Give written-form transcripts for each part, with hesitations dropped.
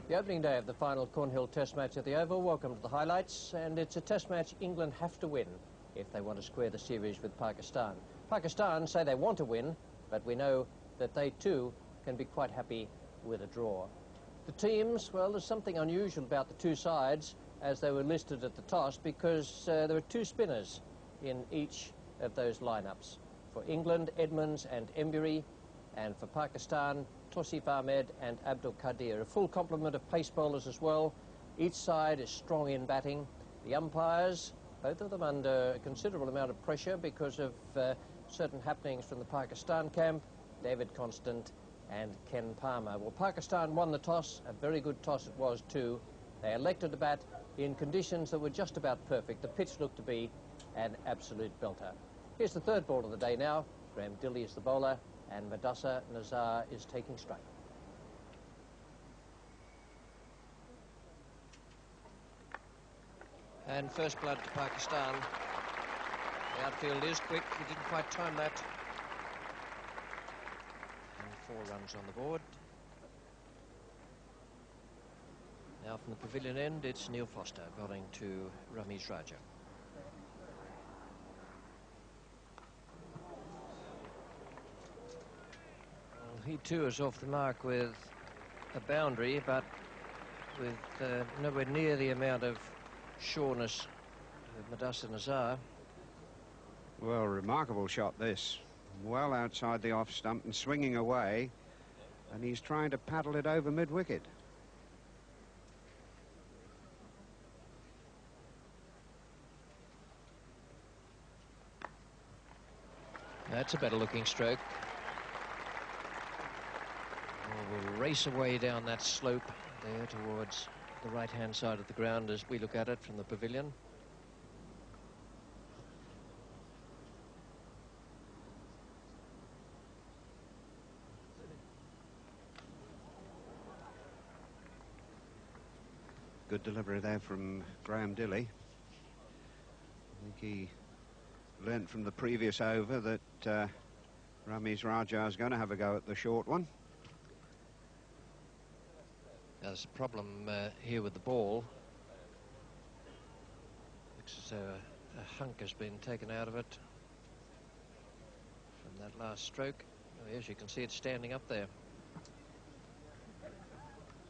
The opening day of the final Cornhill Test match at the Oval. Welcome to the highlights. And it's a Test match England have to win if they want to square the series with Pakistan. Pakistan say they want to win, but we know that they too can be quite happy with a draw. The teams, well, there's something unusual about the two sides as they were listed at the toss, because there are two spinners in each of those lineups. For England, Edmonds and Embury, and for Pakistan, Tosif Ahmed and Abdul Qadir. A full complement of pace bowlers as well. Each side is strong in batting. The umpires, both of them under a considerable amount of pressure because of certain happenings from the Pakistan camp, David Constant and Ken Palmer. Well, Pakistan won the toss. A very good toss it was too. They elected to bat in conditions that were just about perfect. The pitch looked to be an absolute belter. Here's the third ball of the day now. Graham Dilley is the bowler, and Madassa Nazar is taking strike. And first blood to Pakistan. The outfield is quick. He didn't quite time that. And 4 runs on the board. Now from the pavilion end, it's Neil Foster bowling to Ramiz Raja. He too is off the mark with a boundary, but with nowhere near the amount of sureness of Madassa Nazar. Well, remarkable shot this. Well outside the off stump and swinging away, and he's trying to paddle it over mid-wicket. That's a better looking stroke. We'll race away down that slope there towards the right-hand side of the ground as we look at it from the pavilion. Good delivery there from Graham Dilley. I think he learnt from the previous over that Ramiz Raja is going to have a go at the short one. There's a problem here with the ball. Looks as though a hunk has been taken out of it from that last stroke. Oh, yes, you can see it standing up there.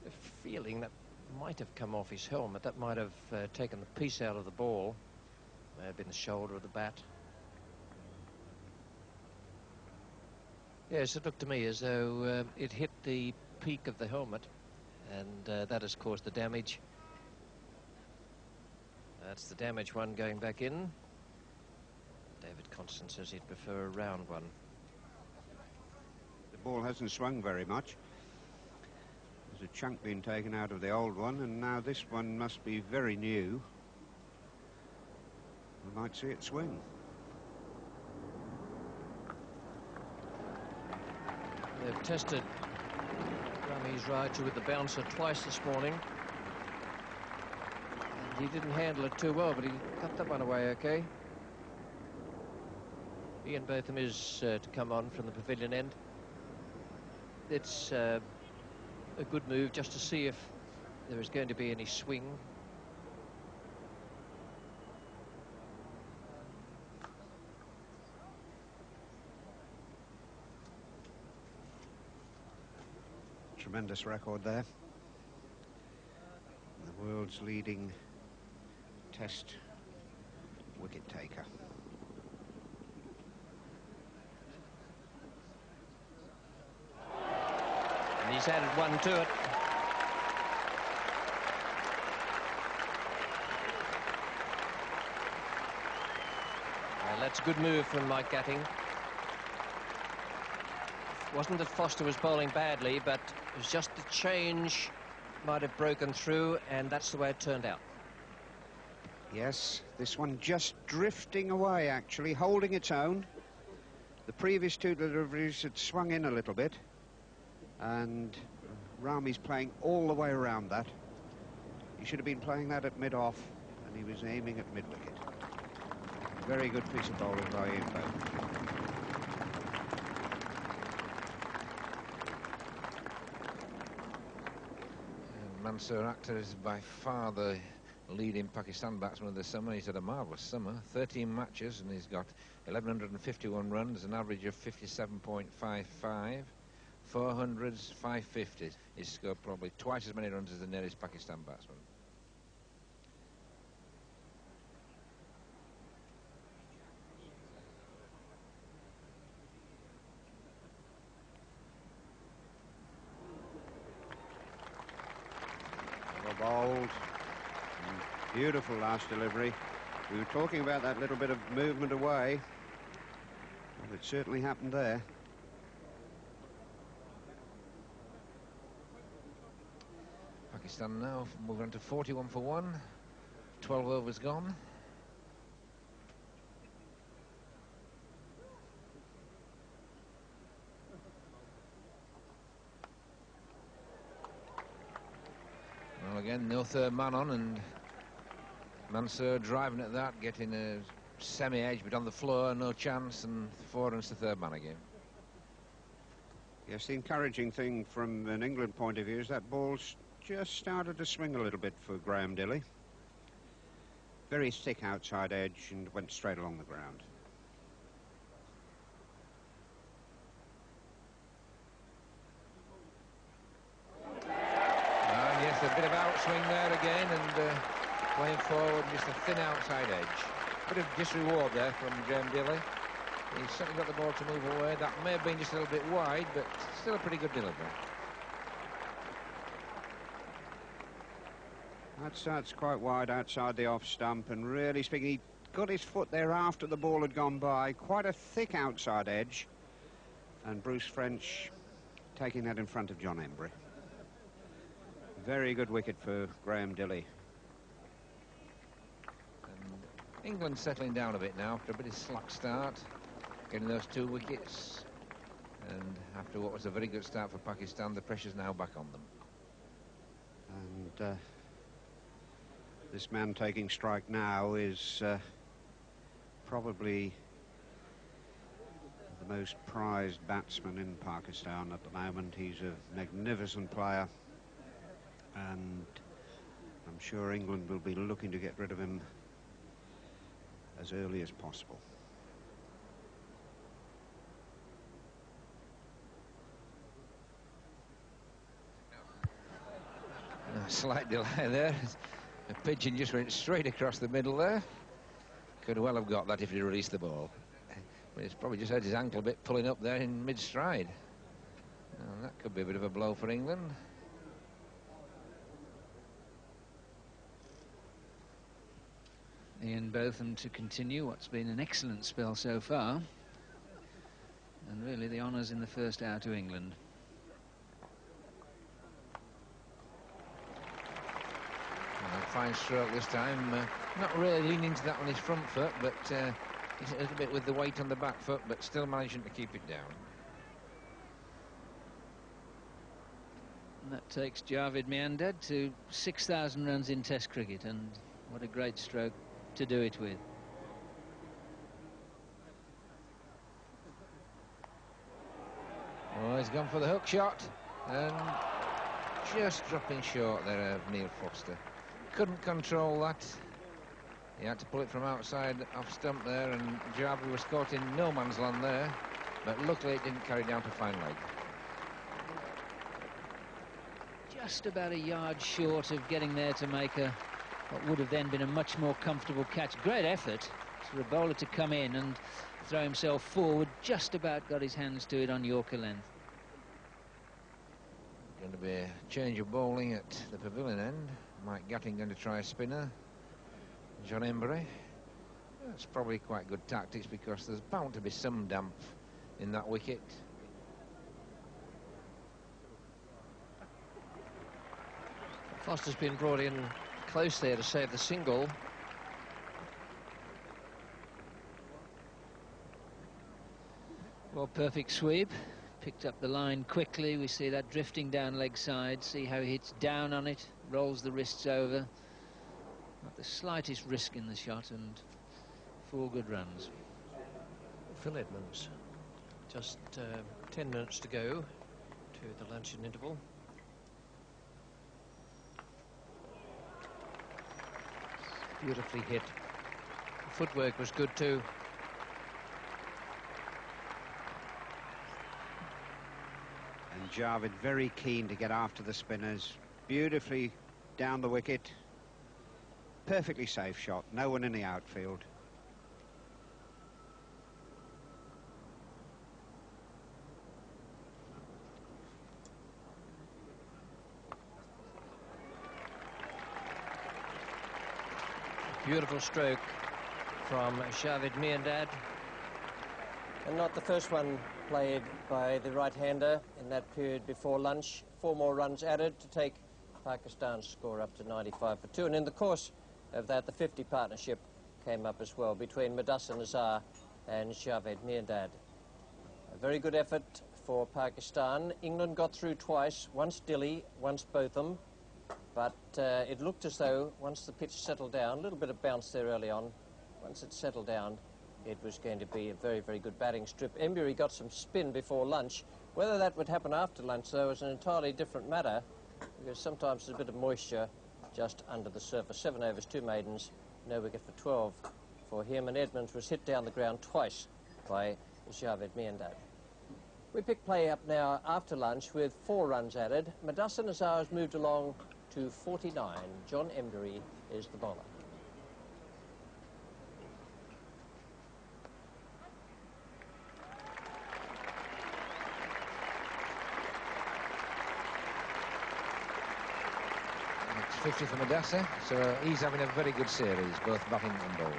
A feeling that might have come off his helmet. That might have taken the piece out of the ball. May have been the shoulder of the bat. Yes, it looked to me as though it hit the peak of the helmet, and that has caused the damage. That's the damaged one going back in. David Constant says he'd prefer a round one. The ball hasn't swung very much. There's a chunk being taken out of the old one, and now this one must be very new. We might see it swing. They've tested Ramiz Raja with the bouncer twice this morning. And he didn't handle it too well, but he cut that one away okay. Ian Botham is to come on from the pavilion end. It's a good move just to see if there is going to be any swing. Tremendous record there. The world's leading test wicket taker. And he's added one to it. Well, that's a good move from Mike Gatting. Wasn't that Foster was bowling badly, but it was just the change might have broken through, and that's the way it turned out. Yes, this one just drifting away, actually, holding its own. The previous two deliveries had swung in a little bit, and Rami's playing all the way around that. He should have been playing that at mid-off, and he was aiming at mid-wicket. Very good piece of bowling by Ian Botham. Mansour Akhtar is by far the leading Pakistan batsman of the summer. He's had a marvellous summer, 13 matches, and he's got 1,151 runs, an average of 57.55, 400s, 550s. He's scored probably twice as many runs as the nearest Pakistan batsman. Bowled. Beautiful last delivery. We were talking about that little bit of movement away. Well, it certainly happened there. Pakistan now moving on to 41 for 1. 12 overs gone. Well, again, no third man on, and Mansour driving at that, getting a semi-edge, but on the floor, no chance, and 4 runs to third man again. Yes, the encouraging thing from an England point of view is that ball's just started to swing a little bit for Graham Dilley. Very thick outside edge and went straight along the ground. Yes, a bit of outswing there again, and playing forward, just a thin outside edge. Bit of disreward there from Graham Dilley. He's certainly got the ball to move away. That may have been just a little bit wide, but still a pretty good delivery. That's quite wide outside the off stump, and really speaking, he got his foot there after the ball had gone by. Quite a thick outside edge, and Bruce French taking that in front of John Emburey. Very good wicket for Graham Dilley. And England settling down a bit now after a bit of slack start, getting those 2 wickets, and after what was a very good start for Pakistan, the pressure's now back on them. And this man taking strike now is probably the most prized batsman in Pakistan at the moment. He's a magnificent player, and I'm sure England will be looking to get rid of him as early as possible. A slight delay there. A pigeon just went straight across the middle there. Could well have got that if he'd released the ball. But he's probably just had his ankle a bit pulling up there in mid-stride. That could be a bit of a blow for England. Ian Botham to continue what's been an excellent spell so far. And really the honours in the first hour to England. Fine stroke this time. Not really leaning to that on his front foot, but he's a little bit with the weight on the back foot, but still managing to keep it down. And that takes Javed Miandad to 6,000 runs in Test cricket, and what a great stroke to do it with. Oh, he's gone for the hook shot, and just dropping short there of Neil Foster. Couldn't control that. He had to pull it from outside off stump there, and Javed was caught in no man's land there, but luckily it didn't carry down to fine leg. Just about a yard short of getting there to make what would have then been a much more comfortable catch. Great effort for a bowler to come in and throw himself forward. Just about got his hands to it on Yorker length. Going to be a change of bowling at the pavilion end. Mike Gatting going to try a spinner. John Emburey. That's probably quite good tactics because there's bound to be some damp in that wicket. Foster's been brought in close there to save the single. Well, perfect sweep. Picked up the line quickly. We see that drifting down leg side. See how he hits down on it, rolls the wrists over. Not the slightest risk in the shot, and 4 good runs. Phil Edmonds. Just 10 minutes to go to the luncheon interval. Beautifully hit. The footwork was good too. And Javed very keen to get after the spinners. Beautifully down the wicket. Perfectly safe shot. No one in the outfield. Beautiful stroke from Javed Miandad. And not the first one played by the right-hander in that period before lunch. 4 more runs added to take Pakistan's score up to 95 for 2. And in the course of that, the 50 partnership came up as well between Mudassir Nazar and Javed Miandad. A very good effort for Pakistan. England got through twice, once Dilley, once Botham. But it looked as though once the pitch settled down, a little bit of bounce there early on, once it settled down, it was going to be a very, very good batting strip. Embury got some spin before lunch. Whether that would happen after lunch, though, is an entirely different matter, because sometimes there's a bit of moisture just under the surface. 7 overs, 2 maidens, no wicket for 12 for him, and Edmonds was hit down the ground twice by Javed Miandad. We pick play up now after lunch with 4 runs added. Mudassir Nazar has moved along to 49. John Embury is the bowler. It's 50 for Mudassir, so he's having a very good series, both batting and bowling.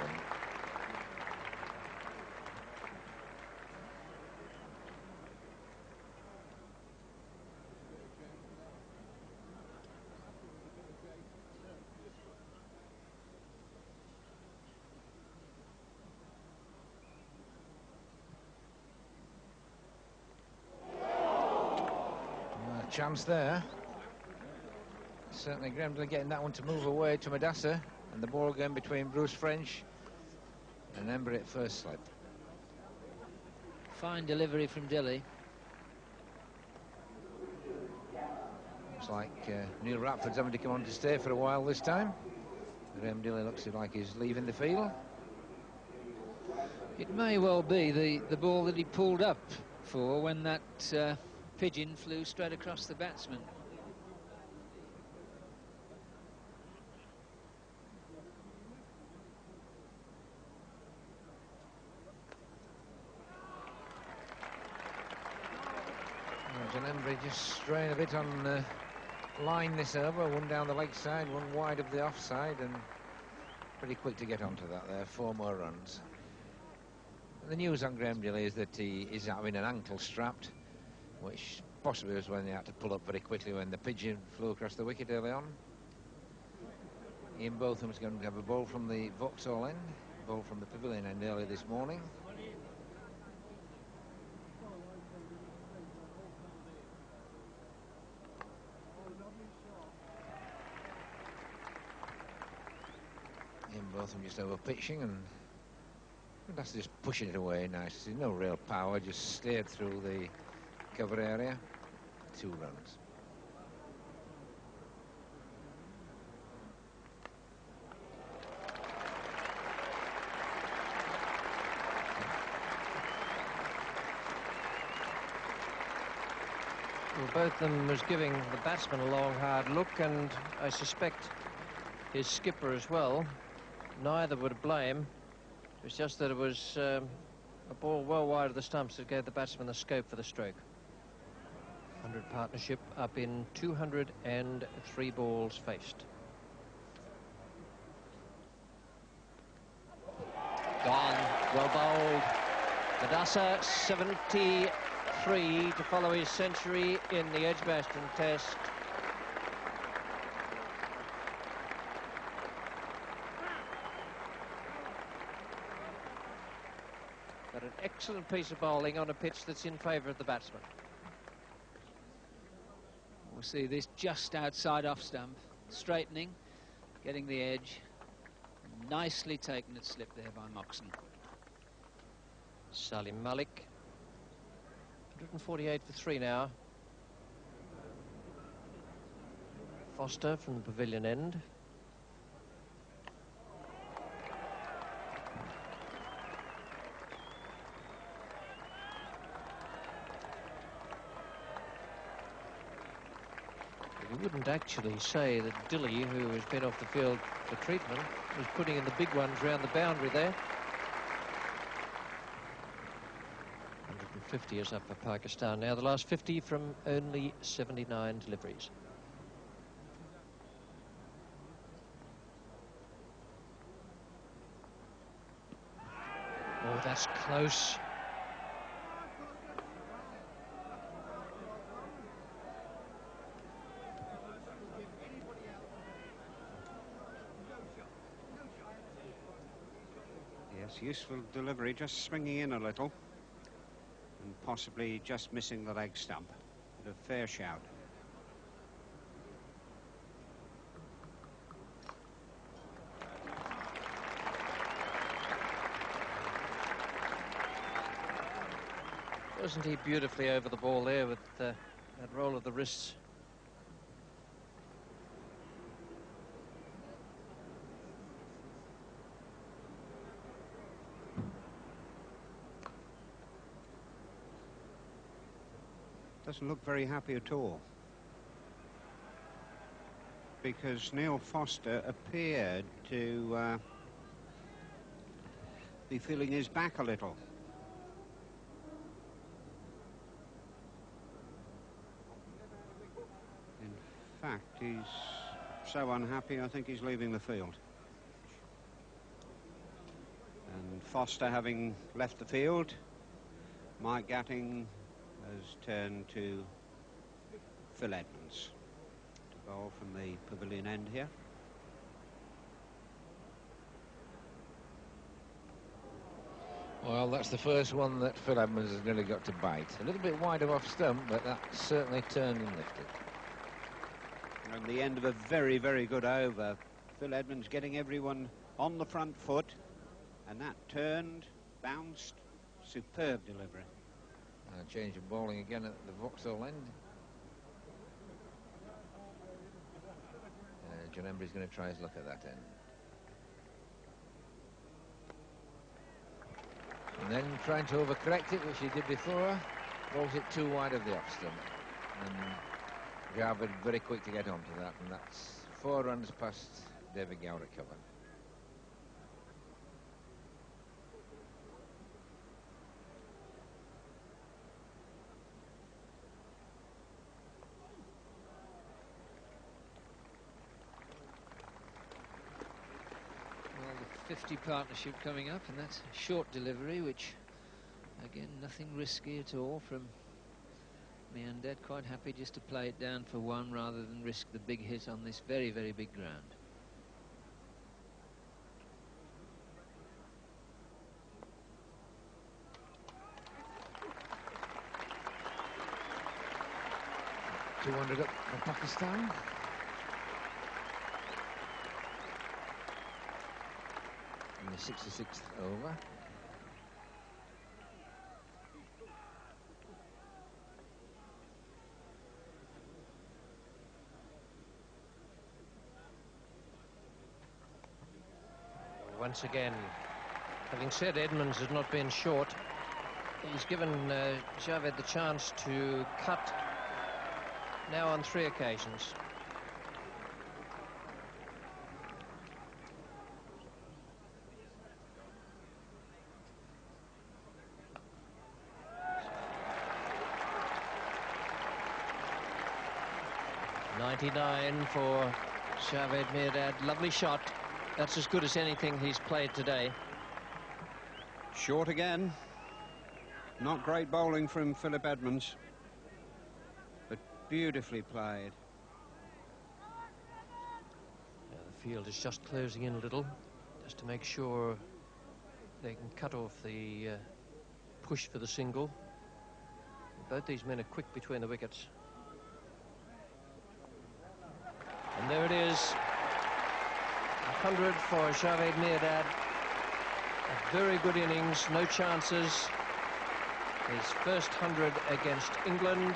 Chance there. Certainly Graham getting that one to move away to Mudassir, and the ball going between Bruce French and Embury at first slip. Fine delivery from Dilley. Looks like Neil Ratford's having to come on to stay for a while this time. Graham Dilley looks like he's leaving the field. It may well be the ball that he pulled up for when that pigeon flew straight across the batsman. John Embury just straying a bit on line this over, one down the leg side, one wide of the offside, and pretty quick to get onto that there. 4 more runs. And the news on Graham Dilley is that he is having an ankle strapped, which possibly was when they had to pull up very quickly when the pigeon flew across the wicket early on. Ian Botham's going to have a ball from the Vauxhall end, ball from the Pavilion end early this morning. Ian Botham just over pitching, and that's just pushing it away nicely. No real power, just steered through the cover area. 2 runs. Well, Botham was giving the batsman a long, hard look, and I suspect his skipper as well. Neither would blame. It was just that it was a ball well wide of the stumps that gave the batsman the scope for the stroke. 100 partnership up in 203 balls faced. Gone, well bowled. Mudassir 73 to follow his century in the Edgbaston Test. But an excellent piece of bowling on a pitch that's in favour of the batsman. We'll see this just outside off stump, straightening, getting the edge. Nicely taken at slip there by Moxon. Salim Malik, 148 for 3 now. Foster from the Pavilion end. You wouldn't actually say that Dilly, who has been off the field for treatment, was putting in the big ones around the boundary there. 150 is up for Pakistan now. The last 50 from only 79 deliveries. Oh, that's close. Yes, useful delivery, just swinging in a little and possibly just missing the leg stump. But a fair shout. Wasn't he beautifully over the ball there with that roll of the wrists? Doesn't look very happy at all, because Neil Foster appeared to be feeling his back a little. In fact, he's so unhappy, I think he's leaving the field. And Foster having left the field, Mike Gatting has turned to Phil Edmonds to bowl from the pavilion end here. Well, that's the first one that Phil Edmonds has nearly got to bite. A little bit wide of off stump, but that certainly turned and lifted. And the end of a very, very good over. Phil Edmonds getting everyone on the front foot, and that turned, bounced, superb delivery. Change of bowling again at the Vauxhall end. John Embry's going to try his luck at that end. And then trying to overcorrect it, which he did before, bowls it too wide of the off stump. And Javed very quick to get onto that, and that's 4 runs past David Gower at cover. Well, the 50 partnership coming up, and that's a short delivery, which, again, nothing risky at all from Miandad. Quite happy just to play it down for 1 rather than risk the big hit on this very, very big ground. .200 up for Pakistan. In the 66th over. Once again, having said Edmonds has not been short, he's given Javed the chance to cut now on 3 occasions. .99 for Javed Mirdad. Lovely shot. That's as good as anything he's played today. Short again. Not great bowling from Philip Edmonds, but beautifully played. The field is just closing in a little, just to make sure they can cut off the push for the single. Both these men are quick between the wickets. And there it is. 100 for Javed Mirdad. A very good innings, no chances. His first 100 against England.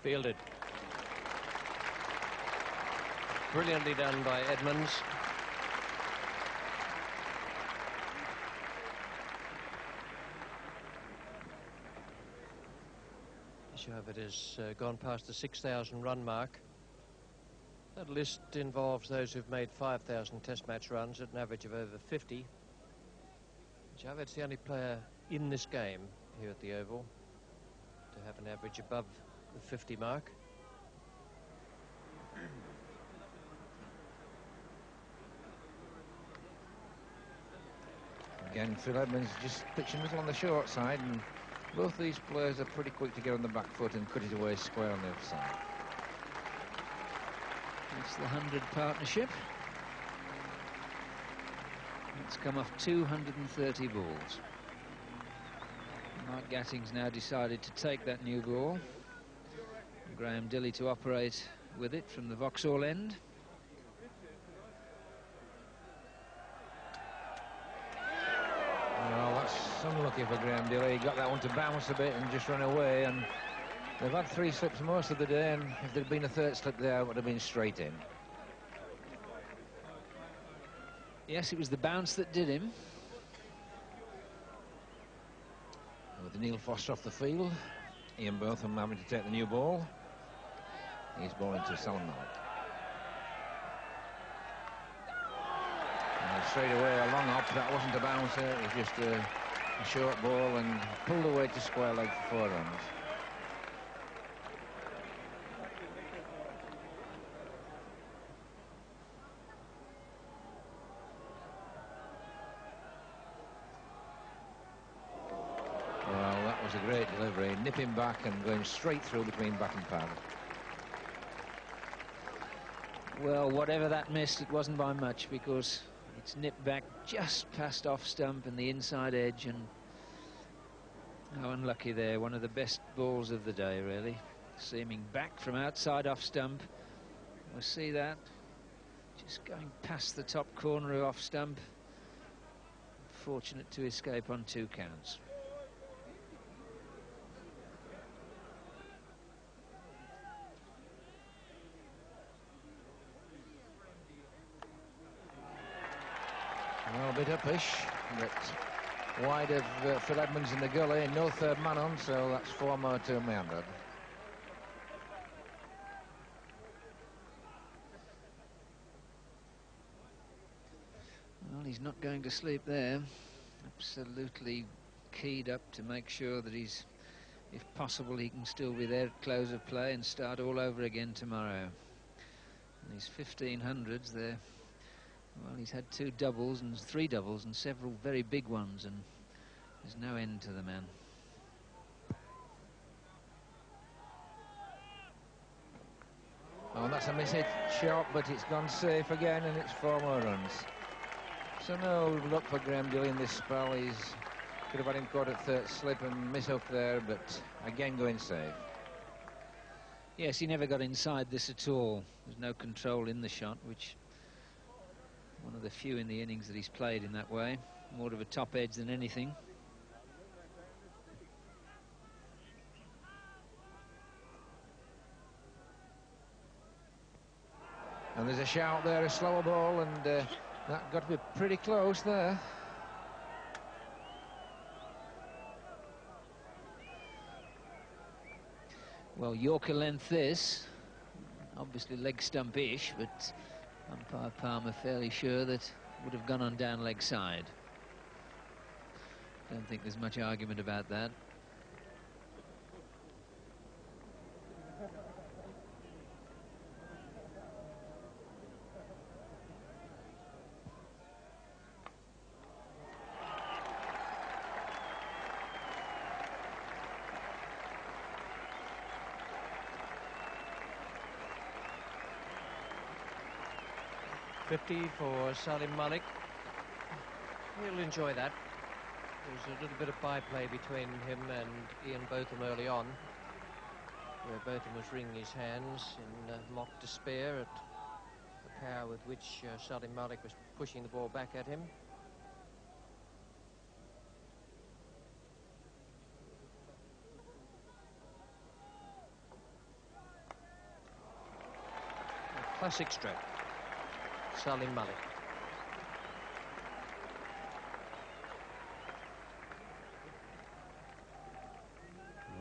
Fielded. Brilliantly done by Edmonds. Shavit has gone past the 6,000 run mark. That list involves those who've made 5,000 test match runs at an average of over 50. Javit's the only player in this game here at the Oval to have an average above the 50 mark. Again, Phil Edmonds just pitching a little on the short side, and both these players are pretty quick to get on the back foot and cut it away square on the other side. It's the 100 partnership. It's come off 230 balls. Mark Gatting's now decided to take that new ball. Graham Dilley to operate with it from the Vauxhall end. Well, that's unlucky for Graham Dilley. He got that one to bounce a bit and just run away, and they've had 3 slips most of the day, and if there'd been a 3rd slip there, it would have been straight in. Yes, it was the bounce that did him. With Neil Foster off the field, Ian Botham having to take the new ball. He's bowling to Salim Malik. And straight away, a long hop. That wasn't a bouncer, it was just a short ball, and pulled away to square leg for 4 runs. Well, that was a great delivery, nipping back and going straight through between bat and pad. Well, whatever that missed, it wasn't by much, because it's nipped back just past off stump and the inside edge, and how unlucky there. One of the best balls of the day, really. Seaming back from outside off stump. We'll see that. Just going past the top corner of off stump. Fortunate to escape on 2 counts. Well, a bit uppish, but wide of Phil Edmonds in the gully, no 3rd man on, so that's 4 more to meander. Well, he's not going to sleep there. Absolutely keyed up to make sure that he's, if possible, he can still be there at close of play and start all over again tomorrow. And these 1500s there. Well, he's had 2 doubles and 3 doubles and several very big ones, and there's no end to the man. Oh, that's a miss-hit shot, but it's gone safe again, and it's 4 more runs. So no luck for Graham Dilley in this spell. He's could have had him caught at 3rd slip and miss-hook there, but again going safe. Yes, he never got inside this at all. There's no control in the shot, which one of the few in the innings that he's played in that way. More of a top edge than anything. And there's a shout there, a slower ball, and that got to be pretty close there. Well, Yorker length this, obviously leg stump-ish, but umpire Palmer fairly sure that would have gone on down leg side. Don't think there's much argument about that. .50 for Salim Malik. He'll enjoy that. There's a little bit of byplay between him and Ian Botham early on, where Botham was wringing his hands in mock despair at the power with which Salim Malik was pushing the ball back at him. Classic stroke. Salim Malik.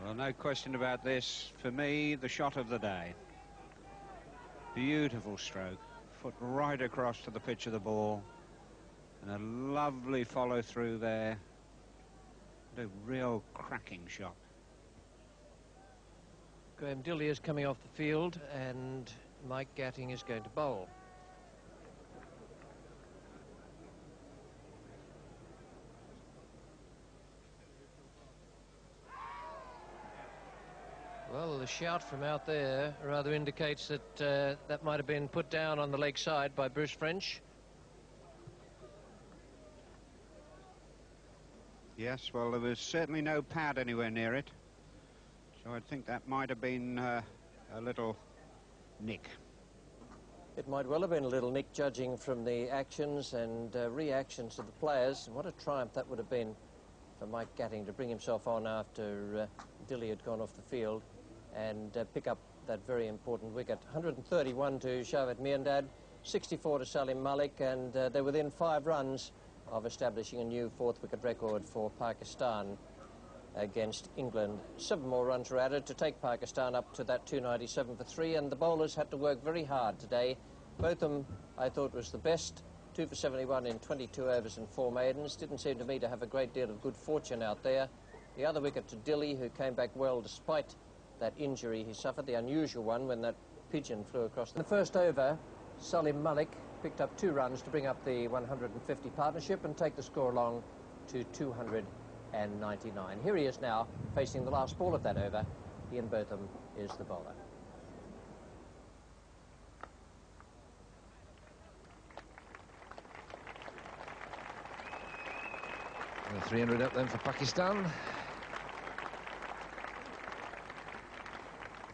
Well, no question about this. For me, the shot of the day. Beautiful stroke. Foot right across to the pitch of the ball. And a lovely follow through there. A real cracking shot. Graham Dilley is coming off the field and Mike Gatting is going to bowl. Well, the shout from out there rather indicates that that might have been put down on the leg side by Bruce French. Yes, well, there was certainly no pad anywhere near it. So I think that might have been a little nick. It might well have been a little nick, judging from the actions and reactions of the players. What a triumph that would have been for Mike Gatting to bring himself on after Dilley had gone off the field and pick up that very important wicket. 131 to Javed Miandad, 64 to Salim Malik, and they're within 5 runs of establishing a new 4th wicket record for Pakistan against England. 7 more runs were added to take Pakistan up to that 297 for 3, and the bowlers had to work very hard today. Botham, I thought, was the best. 2 for 71 in 22 overs and 4 maidens. Didn't seem to me to have a great deal of good fortune out there. The other wicket to Dilley, who came back well despite that injury he suffered, the unusual one when that pigeon flew across. In the first over, Salim Malik picked up 2 runs to bring up the 150 partnership and take the score along to 299. Here he is now, facing the last ball of that over. Ian Botham is the bowler. And 300 up then for Pakistan.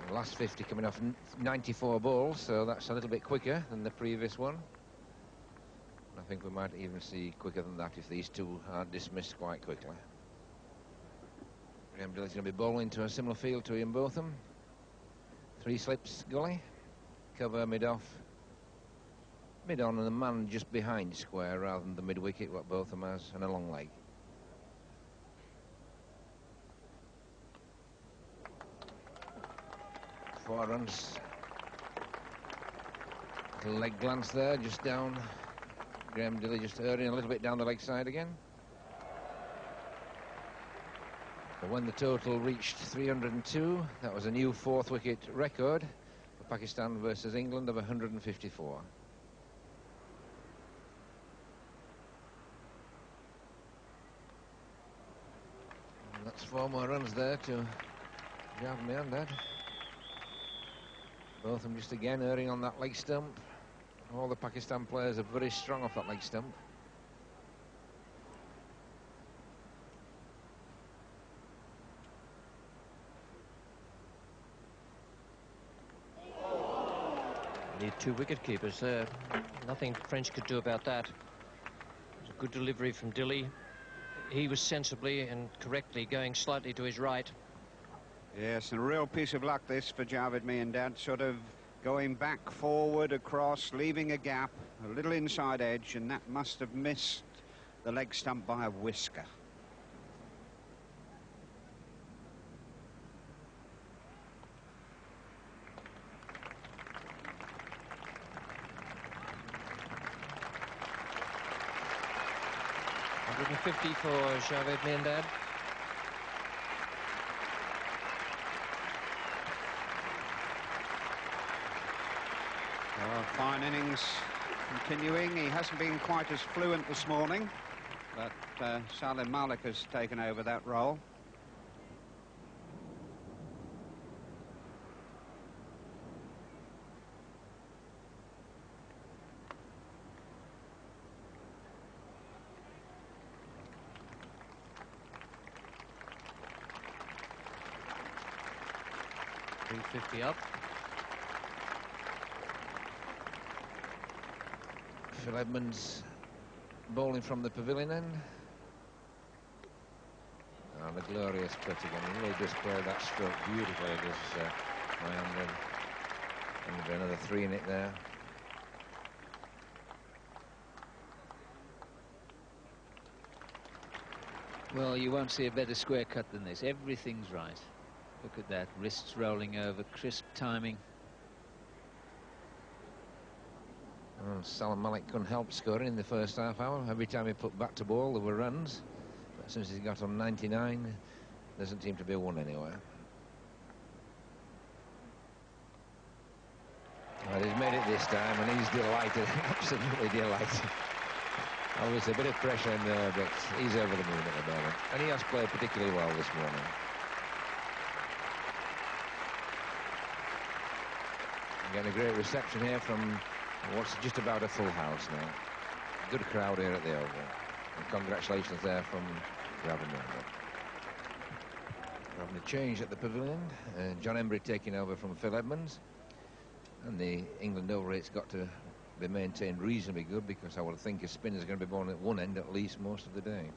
The last 50 coming off 94 balls, so that's a little bit quicker than the previous one. I think we might even see quicker than that if these two are dismissed quite quickly. Graham Dilley's going to be bowling to a similar field to Ian Botham. 3 slips gully, cover mid-off, mid-on, and the man just behind square rather than the mid-wicket, what Botham has, and a long leg. Four runs. Little leg glance there, just down. Graham Dilley just erring a little bit down the leg side again. But when the total reached 302, that was a new 4th wicket record for Pakistan versus England of 154. And that's 4 more runs there to Javed Miandad. Both of them just again erring on that leg stump. All the Pakistan players are very strong off that leg stump. Need 2 wicket keepers there. Nothing French could do about that. It was a good delivery from Dilley. He was sensibly and correctly going slightly to his right. Yes, and a real piece of luck this for Javed Miandad, sort of going back, forward, across, leaving a gap, a little inside edge, and that must have missed the leg stump by a whisker. .150 for Javed Miandad. Fine innings continuing. He hasn't been quite as fluent this morning, but Salim Malik has taken over that role. .350 up. Phil Edmonds bowling from the pavilion end. And a glorious cut again. He really does play that stroke beautifully, does Miandad. And another 3 in it there. Well, you won't see a better square cut than this. Everything's right. Look at that, wrists rolling over, crisp timing. Well, Salam Malik couldn't help scoring in the first half hour. Every time he put bat to ball, there were runs. But since he's got on 99, doesn't seem to be one anywhere. Well, he's made it this time, and he's delighted, absolutely delighted. Obviously, a bit of pressure in there, but he's over the moon at the moment. And he has played particularly well this morning. Getting a great reception here from what's just about a full house now. Good crowd here at the Oval. And congratulations there from Gavin Milner. Having a change at the pavilion. John Embry taking over from Phil Edmonds. And the England over rate's got to be maintained reasonably good, because I would think a spinner's going to be born at one end at least most of the day.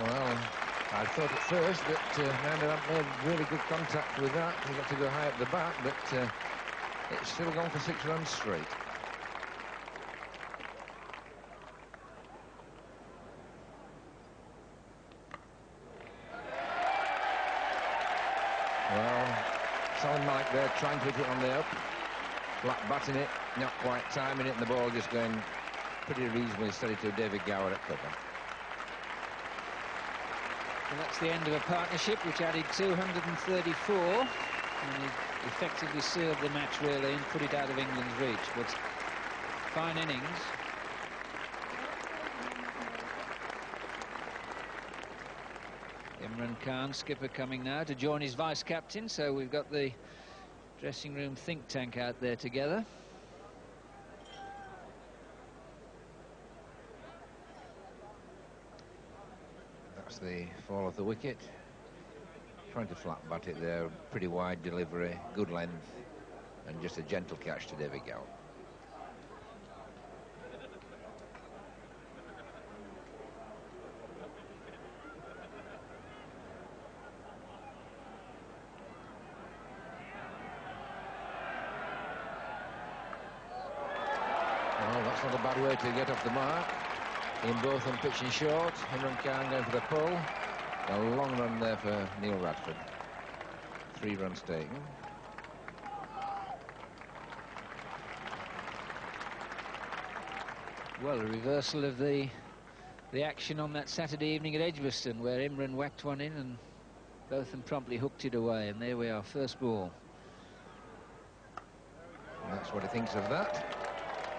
Well, I thought at first that Mander made really good contact with that. He got to go high up the bat, but it's still gone for 6 runs straight. Well, Salam Malik there trying to hit it on the up. Flat batting it, not quite timing it, and the ball just going pretty reasonably steady to David Gower at cover. And that's the end of a partnership which added 234, and he effectively served the match really and put it out of England's reach. But fine innings. Imran Khan, skipper, coming now to join his vice-captain, so we've got the dressing room think tank out there together. That's the fall of the wicket. Trying to flat bat it there, pretty wide delivery, good length, and just a gentle catch to David Gower. Well, that's not a bad way to get off the mark. In both and pitching short. Imran Khan going for the pull. A long run there for Neil Radford. 3 runs taken. Well, a reversal of the action on that Saturday evening at Edgbaston, where Imran whacked one in and Botham promptly hooked it away. And there we are, first ball. And that's what he thinks of that.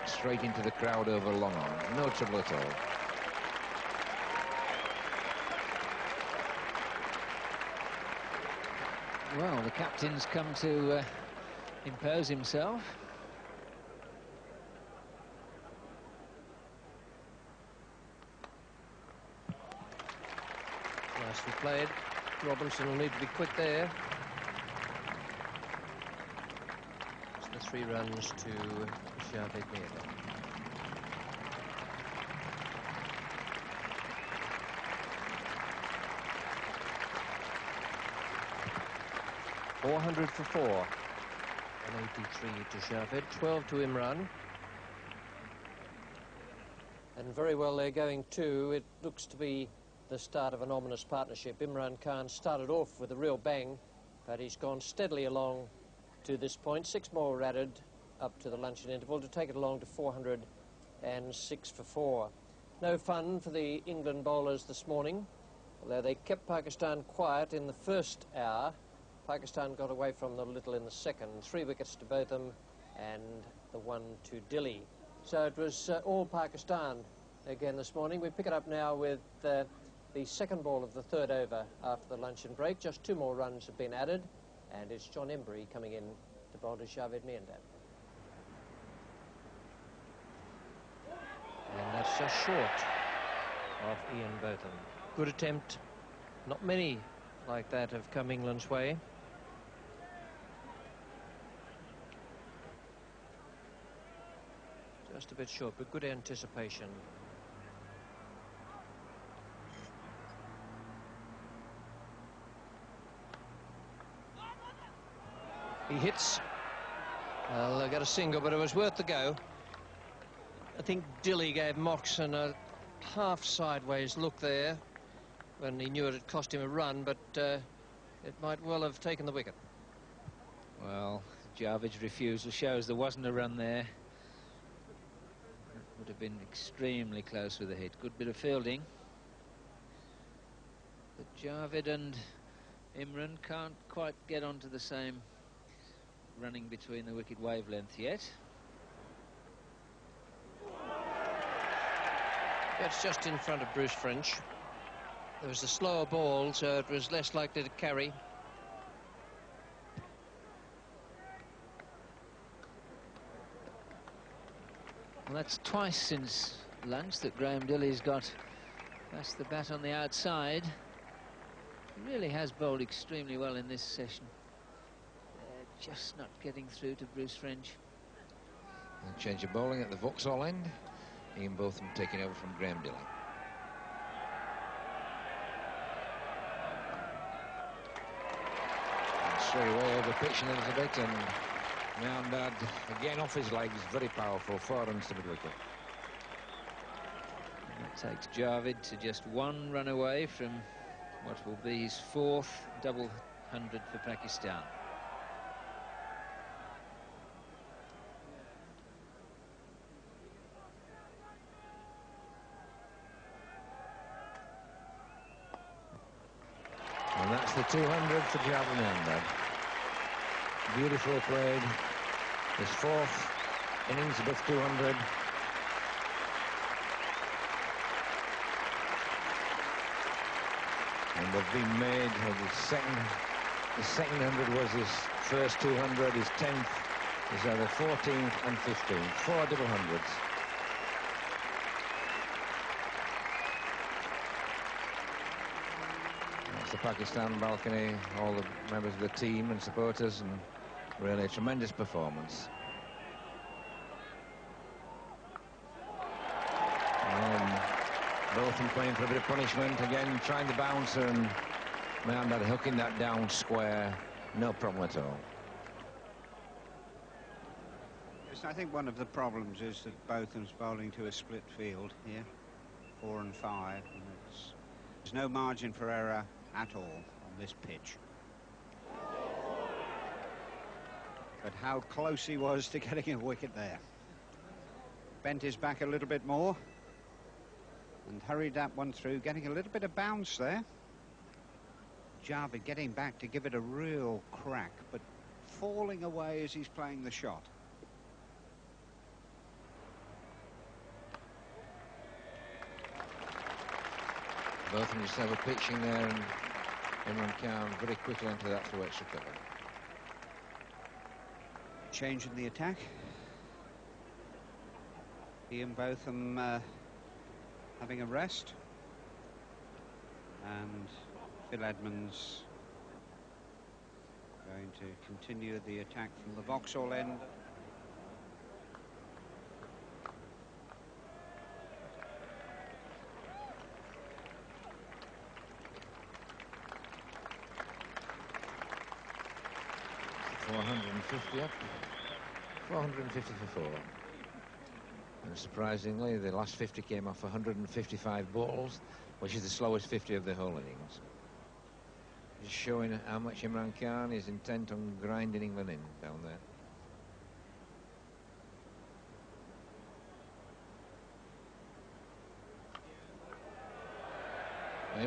Straight into the crowd over long on. No trouble at all. Well, the captain's come to impose himself. Nicely played. Robinson will need to be quick there. It's the 3 runs to Javed Mirdam. .400 for 4. And 83 to Javed, 12 to Imran. And very well they're going too. It looks to be the start of an ominous partnership. Imran Khan started off with a real bang, but he's gone steadily along to this point. 6 more were added up to the luncheon interval to take it along to 406 for 4. No fun for the England bowlers this morning, although they kept Pakistan quiet in the first hour. Pakistan got away from them a little in the second. 3 wickets to Botham and the 1 to Dilly. So it was all Pakistan again this morning. We pick it up now with the second ball of the 3rd over after the luncheon break. Just 2 more runs have been added, and it's John Embry coming in to bowl to Javed Mirdam. And that's just short of Ian Botham. Good attempt. Not many like that have come England's way. Just a bit short, but good anticipation. He hits, Well, they got a single, but it was worth the go. I think Dilley gave Moxon a half sideways look there when he knew it had cost him a run, but it might well have taken the wicket. Well, Jarvid's refusal shows there wasn't a run there. Would have been extremely close with the hit. Good bit of fielding. But Jarvid and Imran can't quite get onto the same running between the wicket wavelength yet. It's just in front of Bruce French. There was a slower ball, so it was less likely to carry. Well, that's twice since lunch that Graham Dilley's got past the bat on the outside. He really has bowled extremely well in this session. Just not getting through to Bruce French. And change of bowling at the Vauxhall end. Ian Botham taking over from Graham Dilley. And straight away over pitching a little bit, and Meandad again off his legs, very powerful, 4 runs to mid-wicket. That takes Jarvid to just 1 run away from what will be his 4th double 100 for Pakistan. And that's the 200 for Javed Meandad. Beautifully played. His 4th innings above 200. And they've been made. The second 100 was his first 200. His 10th is either 14th and 15th. 4 double hundreds. That's the Pakistan balcony, all the members of the team and supporters, and really a tremendous performance. Botham playing for a bit of punishment, again trying the bouncer, and Meandad hooking that down square, no problem at all. Yes, I think one of the problems is that Botham's bowling to a split field here, 4 and 5, and there's no margin for error at all on this pitch. But how close he was to getting a wicket there. Bent his back a little bit more and hurried that one through, getting a little bit of bounce there. Jarvid getting back to give it a real crack, but falling away as he's playing the shot. Both of them just have a pitching there, and Imran Khan very quickly into that through extra cover. Change in the attack. Ian Botham having a rest, and Phil Edmonds going to continue the attack from the Vauxhall end. Up, 450 for 4. And surprisingly, the last 50 came off 155 balls, which is the slowest 50 of the whole innings. Just showing how much Imran Khan is intent on grinding England in down there.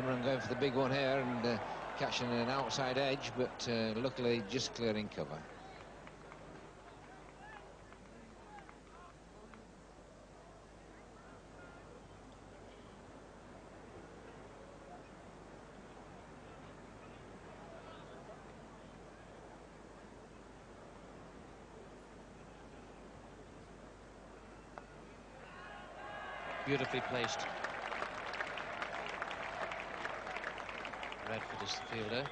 Imran going for the big one here and catching an outside edge, but luckily just clearing cover. Beautifully placed. Radford is the fielder.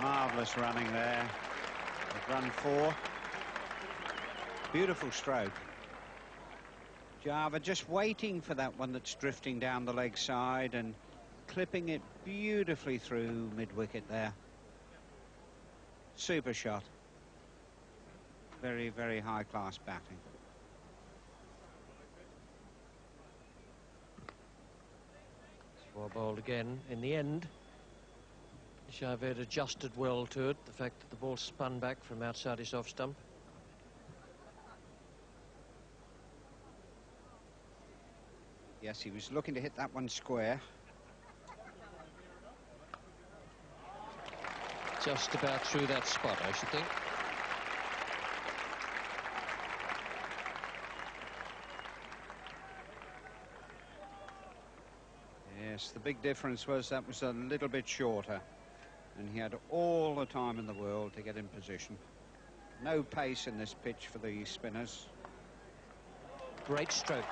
Marvellous running there. They've run 4. Beautiful stroke. Java just waiting for that one that's drifting down the leg side and clipping it beautifully through mid-wicket there. Super shot. Very, very high-class batting. Well bowled again. In the end, Javed adjusted well to it, the fact that the ball spun back from outside his off stump. Yes, he was looking to hit that one square. Just about through that spot, I should think. Yes, the big difference was that was a little bit shorter, and he had all the time in the world to get in position. No pace in this pitch for the spinners. Great stroke.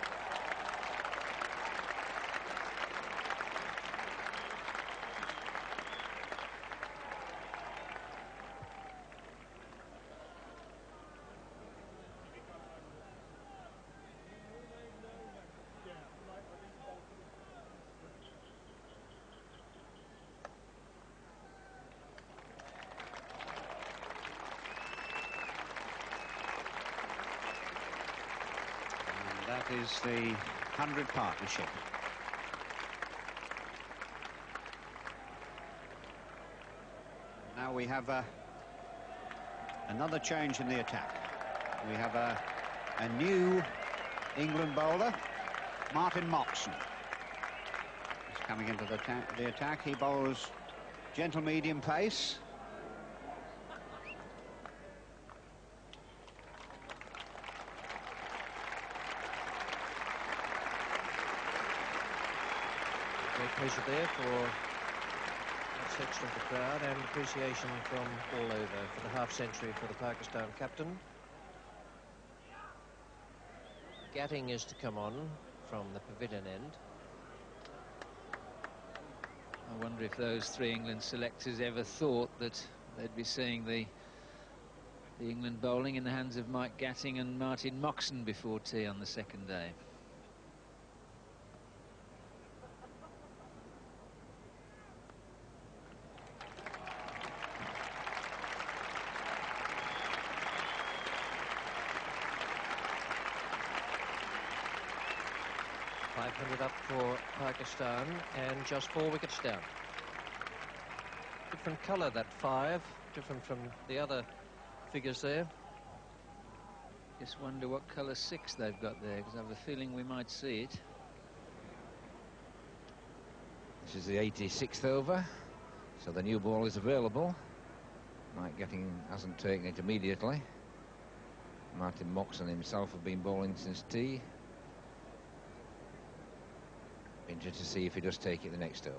That is the 100 partnership. Now we have another change in the attack. We have a new England bowler, Martin Moxon. He's coming into the attack. He bowls gentle medium pace. Great pleasure there for that section of the crowd, and appreciation from all over for the half-century for the Pakistan captain. Gatting is to come on from the pavilion end. I wonder if those three England selectors ever thought that they'd be seeing the England bowling in the hands of Mike Gatting and Martin Moxon before tea on the second day. Up for Pakistan, and just 4 wickets down. Different colour, that 5, different from the other figures there. Just wonder what colour 6 they've got there, because I have a feeling we might see it. This is the 86th over, so the new ball is available. Mike Gatting hasn't taken it immediately. Martin Moxon himself have been bowling since tea. Interested to see if he does take it the next over.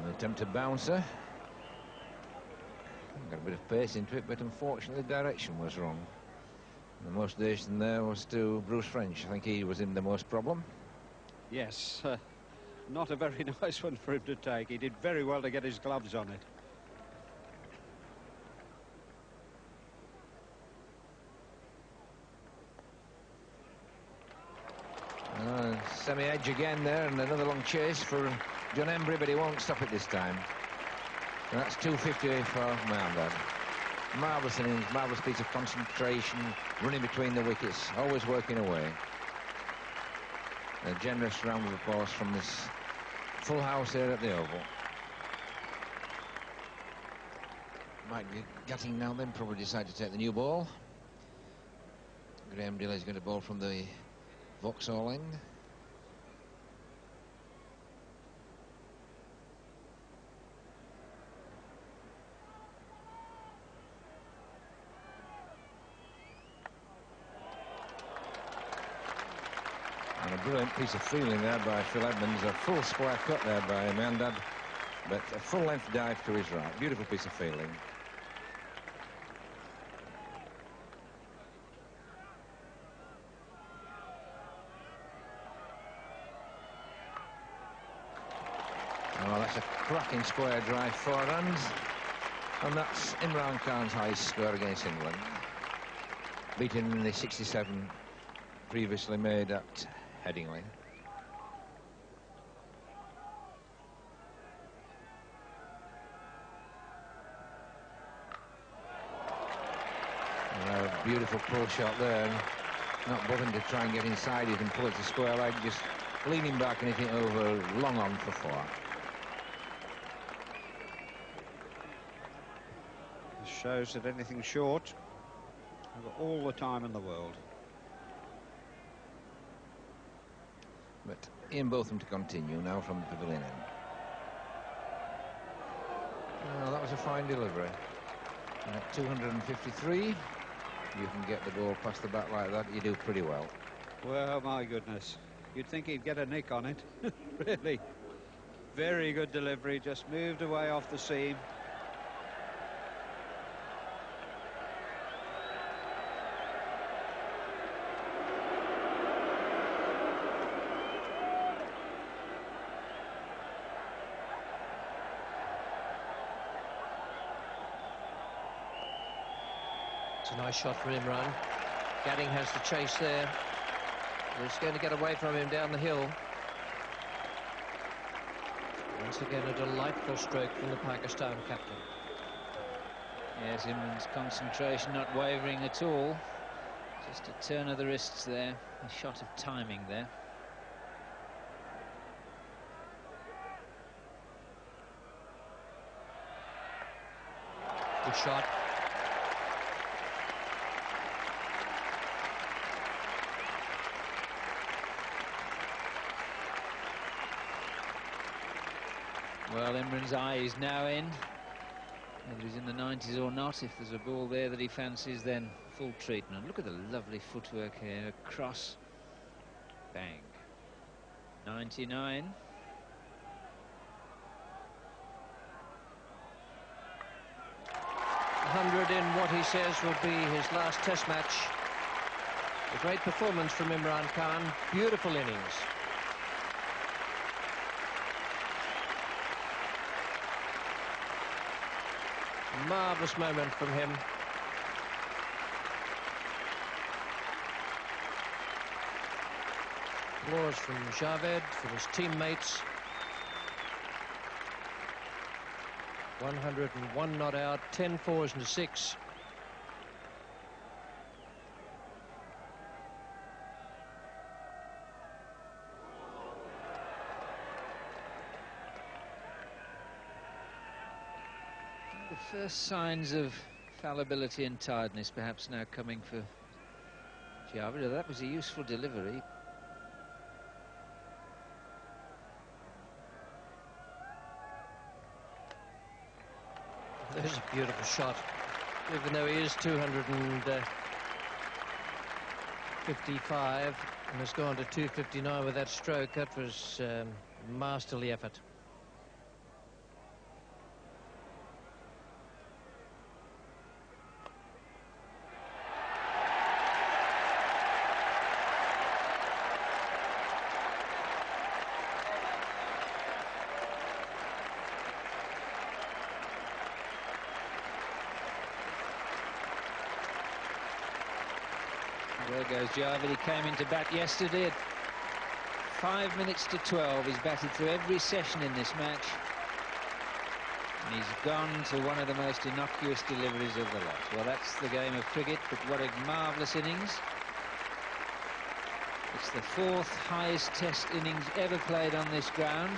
An attempted bouncer. Got a bit of pace into it, but unfortunately the direction was wrong. The most distance there was to Bruce French. I think he was in the most problem. Yes, not a very nice one for him to take. He did very well to get his gloves on it. Semi-edge again there, and another long chase for John Embry, but he won't stop it this time. So that's 250 for Mohammad. Marvellous innings, marvellous piece of concentration, running between the wickets, always working away. A generous round of applause from this full house here at the Oval. Mike Gatting now then probably decide to take the new ball. Graham Dilley is going to bowl from the Vauxhall end. And a brilliant piece of fielding there by Phil Edmonds. A full square cut there by Mandad, but a full-length dive to his right. Beautiful piece of fielding. Oh, that's a cracking square drive, 4 runs. And that's Imran Khan's highest score against England, beaten in the 67 previously made at Headingley. A beautiful pull shot there, not bothering to try and get inside it and pull it to square leg, just leaning back and hitting it over long on for 4. This shows that anything short, have all the time in the world. But Ian Botham to continue now from the pavilion end. Oh, that was a fine delivery. And at 253, you can get the ball past the bat like that, you do pretty well. Well, my goodness. You'd think he'd get a nick on it. Really. Very good delivery, just moved away off the seam. It's a nice shot from Imran. Gadding has to chase there. He's going to get away from him down the hill. Once again, a delightful stroke from the Pakistan captain. Yes, Imran's concentration not wavering at all. Just a turn of the wrists there. A shot of timing there. Good shot. Well, Imran's eye is now in. Whether he's in the 90s or not, if there's a ball there that he fancies, then full treatment. Look at the lovely footwork here. Cross. Bang. 99. In what he says will be his last test match. A great performance from Imran Khan. Beautiful innings. Marvellous moment from him. Applause from Javed, from his teammates. 101 not out, 10 fours and a 6. The first signs of fallibility and tiredness perhaps now coming for Javed. That was a useful delivery. There's a beautiful shot. Even though he is 255 and has gone to 259 with that stroke, that was masterly effort. There goes Javed. He came into bat yesterday at 5 minutes to 12. He's batted through every session in this match. And he's gone to one of the most innocuous deliveries of the lot. Well, that's the game of cricket, but what a marvellous innings. It's the 4th highest test innings ever played on this ground.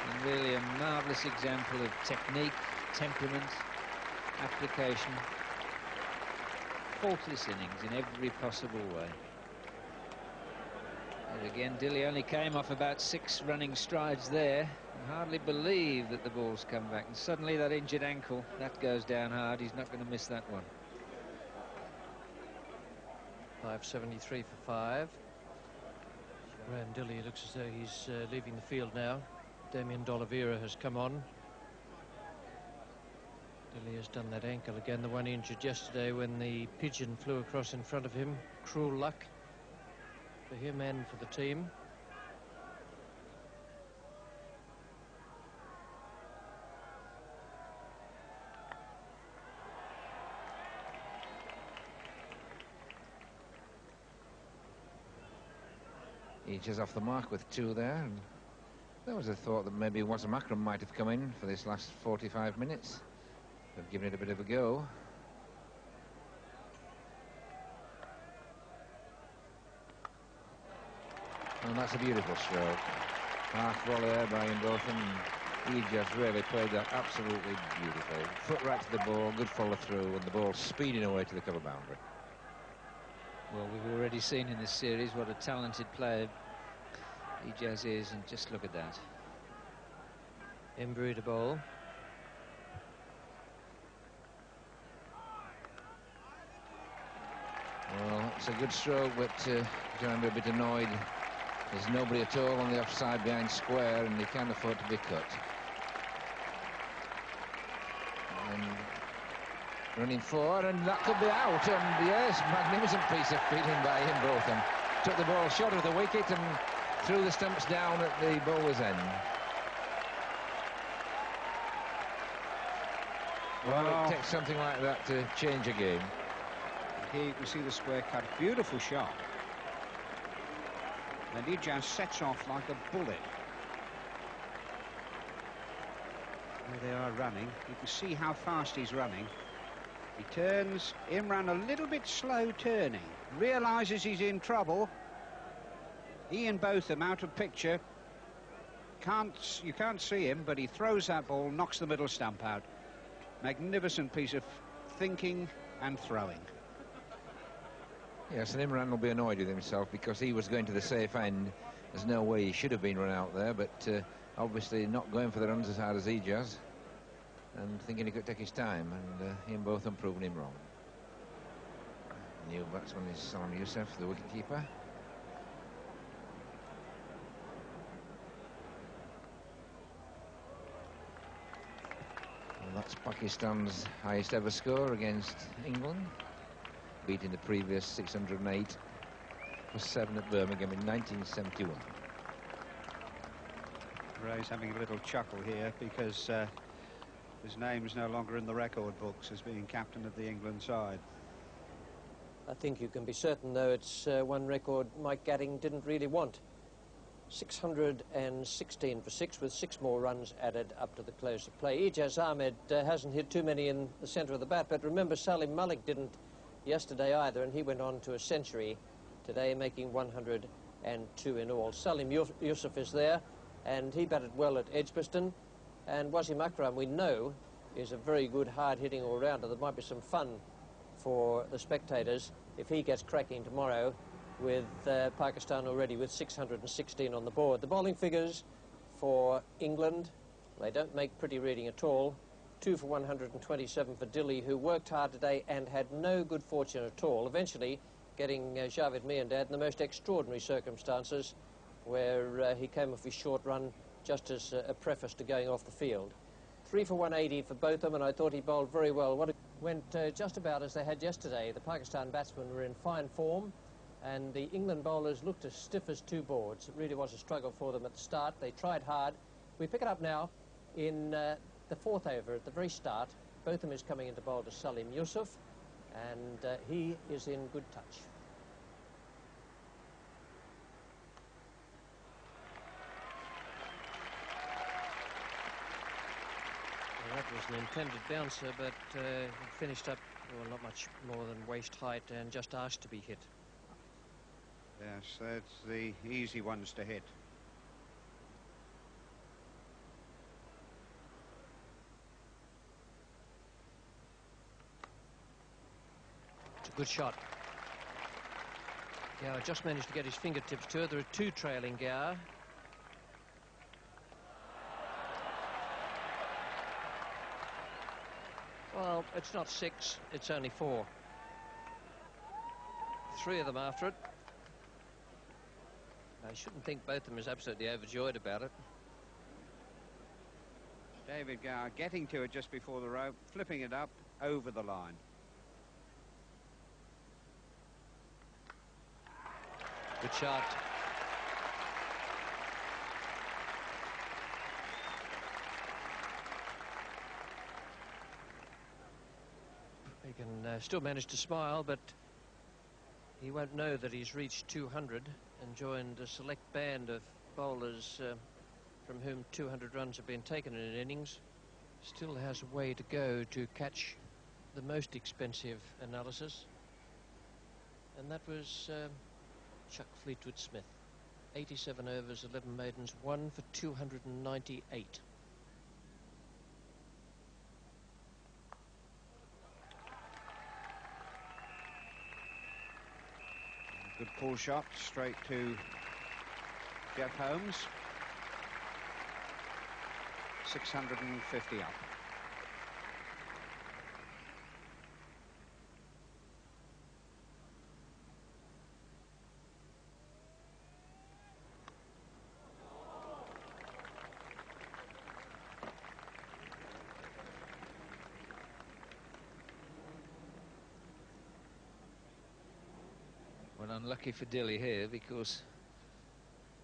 And really a marvellous example of technique, temperament, application. Faultless innings in every possible way. And again, Dilly only came off about 6 running strides there. I hardly believe that the ball's come back. And suddenly that injured ankle, that goes down hard. He's not going to miss that one. 573 for 5. Graham Dilly looks as though he's leaving the field now. Damien D'Oliveira has come on. Dilly has done that ankle again, the one injured yesterday when the pigeon flew across in front of him. Cruel luck for him and for the team. Eaches off the mark with 2 there. And there was a thought that maybe Wasim Akram might have come in for this last 45 minutes. They've given it a bit of a go. And that's a beautiful stroke. Half volley there by Ian Botham. He just really played that absolutely beautifully. Foot right to the ball, good follow through, and the ball speeding away to the cover boundary. Well, we've already seen in this series what a talented player Ijaz is, and just look at that. Embrew the ball. Well, it's a good stroke, but John a bit annoyed. There's nobody at all on the offside behind square, and he can't afford to be cut. And running forward, and that could be out. And yes, magnificent piece of fielding by Ian Botham. Took the ball short of the wicket and threw the stumps down at the bowler's end. Well, it takes something like that to change a game. Here you can see the square cut. Beautiful shot. And Ijaz sets off like a bullet. There they are running. You can see how fast he's running. He turns. Imran a little bit slow turning. Realises he's in trouble. Ian Botham out of picture. You can't see him, but he throws that ball, knocks the middle stump out. Magnificent piece of thinking and throwing. Yes, and Imran will be annoyed with himself because he was going to the safe end. There's no way he should have been run out there, but obviously not going for the runs as hard as Ijaz and thinking he could take his time, and Ian Botham proving him wrong. New batsman is Salim Youssef, the wicketkeeper. Well, that's Pakistan's highest ever score against England, beating the previous 608 for 7 at Birmingham in 1971. Ray's having a little chuckle here because his name's no longer in the record books as being captain of the England side. I think you can be certain, though, it's one record Mike Gatting didn't really want. 616 for 6, with 6 more runs added up to the close of play. Ijaz Ahmed hasn't hit too many in the centre of the bat, but remember Salim Malik didn't yesterday either, and he went on to a century today, making 102 in all. Salim Youssef is there, and he batted well at Edgbaston. And Wasim Akram, we know, is a very good hard-hitting all-rounder. There might be some fun for the spectators if he gets cracking tomorrow, with Pakistan already with 616 on the board. The bowling figures for England, they don't make pretty reading at all. 2 for 127 for Dilley, who worked hard today and had no good fortune at all, eventually getting Javed Miandad in the most extraordinary circumstances, where he came off his short run just as a preface to going off the field. 3 for 180 for both of them, and I thought he bowled very well. Went just about as they had yesterday. The Pakistan batsmen were in fine form, and the England bowlers looked as stiff as 2 boards. It really was a struggle for them at the start. They tried hard. We pick it up now in the 4th over at the very start. Botham is coming into bowl to Salim Youssef, and he is in good touch. Well, that was an intended bouncer, but it finished up, well, not much more than waist height and just asked to be hit. Yes, that's the easy ones to hit. It's a good shot. Gower just managed to get his fingertips to it. There are 2 trailing Gower. Well, it's not 6, it's only 4. 3 of them after it. I shouldn't think Botham is absolutely overjoyed about it. David Gower getting to it just before the rope, flipping it up over the line. Good shot. He can still manage to smile, but he won't know that he's reached 200. and joined a select band of bowlers from whom 200 runs have been taken in an innings, still has a way to go to catch the most expensive analysis. And that was Chuck Fleetwood Smith. 87 overs, 11 maidens, 1 for 298. Good pull shot straight to Jeff Holmes. 650 up. Well, unlucky for Dilley here, because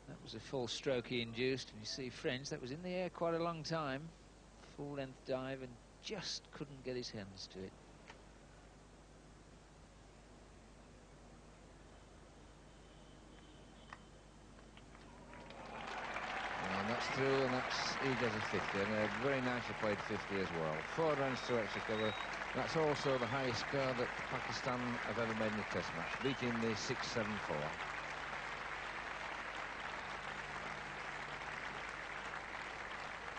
that was a full stroke he induced. And you see French, that was in the air quite a long time. Full length dive and just couldn't get his hands to it. And that's through, and he does a 50, and a very nicely played 50 as well. 4 runs to extra cover. That's also the highest score that Pakistan have ever made in a test match, beating the 674.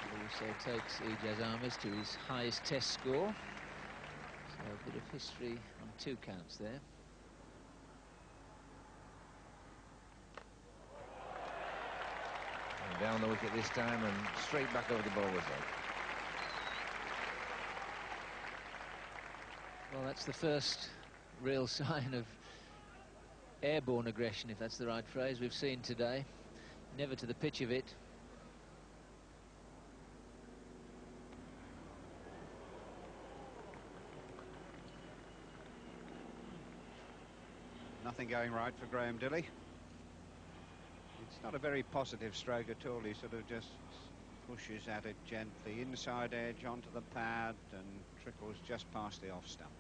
It also takes Ijaz Ahmed to his highest test score. So a bit of history on 2 counts there. And down the wicket this time, and straight back over the bowler's head. Well, that's the first real sign of airborne aggression, if that's the right phrase, we've seen today. Never to the pitch of it. Nothing going right for Graham Dilley. It's not a very positive stroke at all. He sort of just pushes at it gently, inside edge onto the pad, and trickles just past the off stump.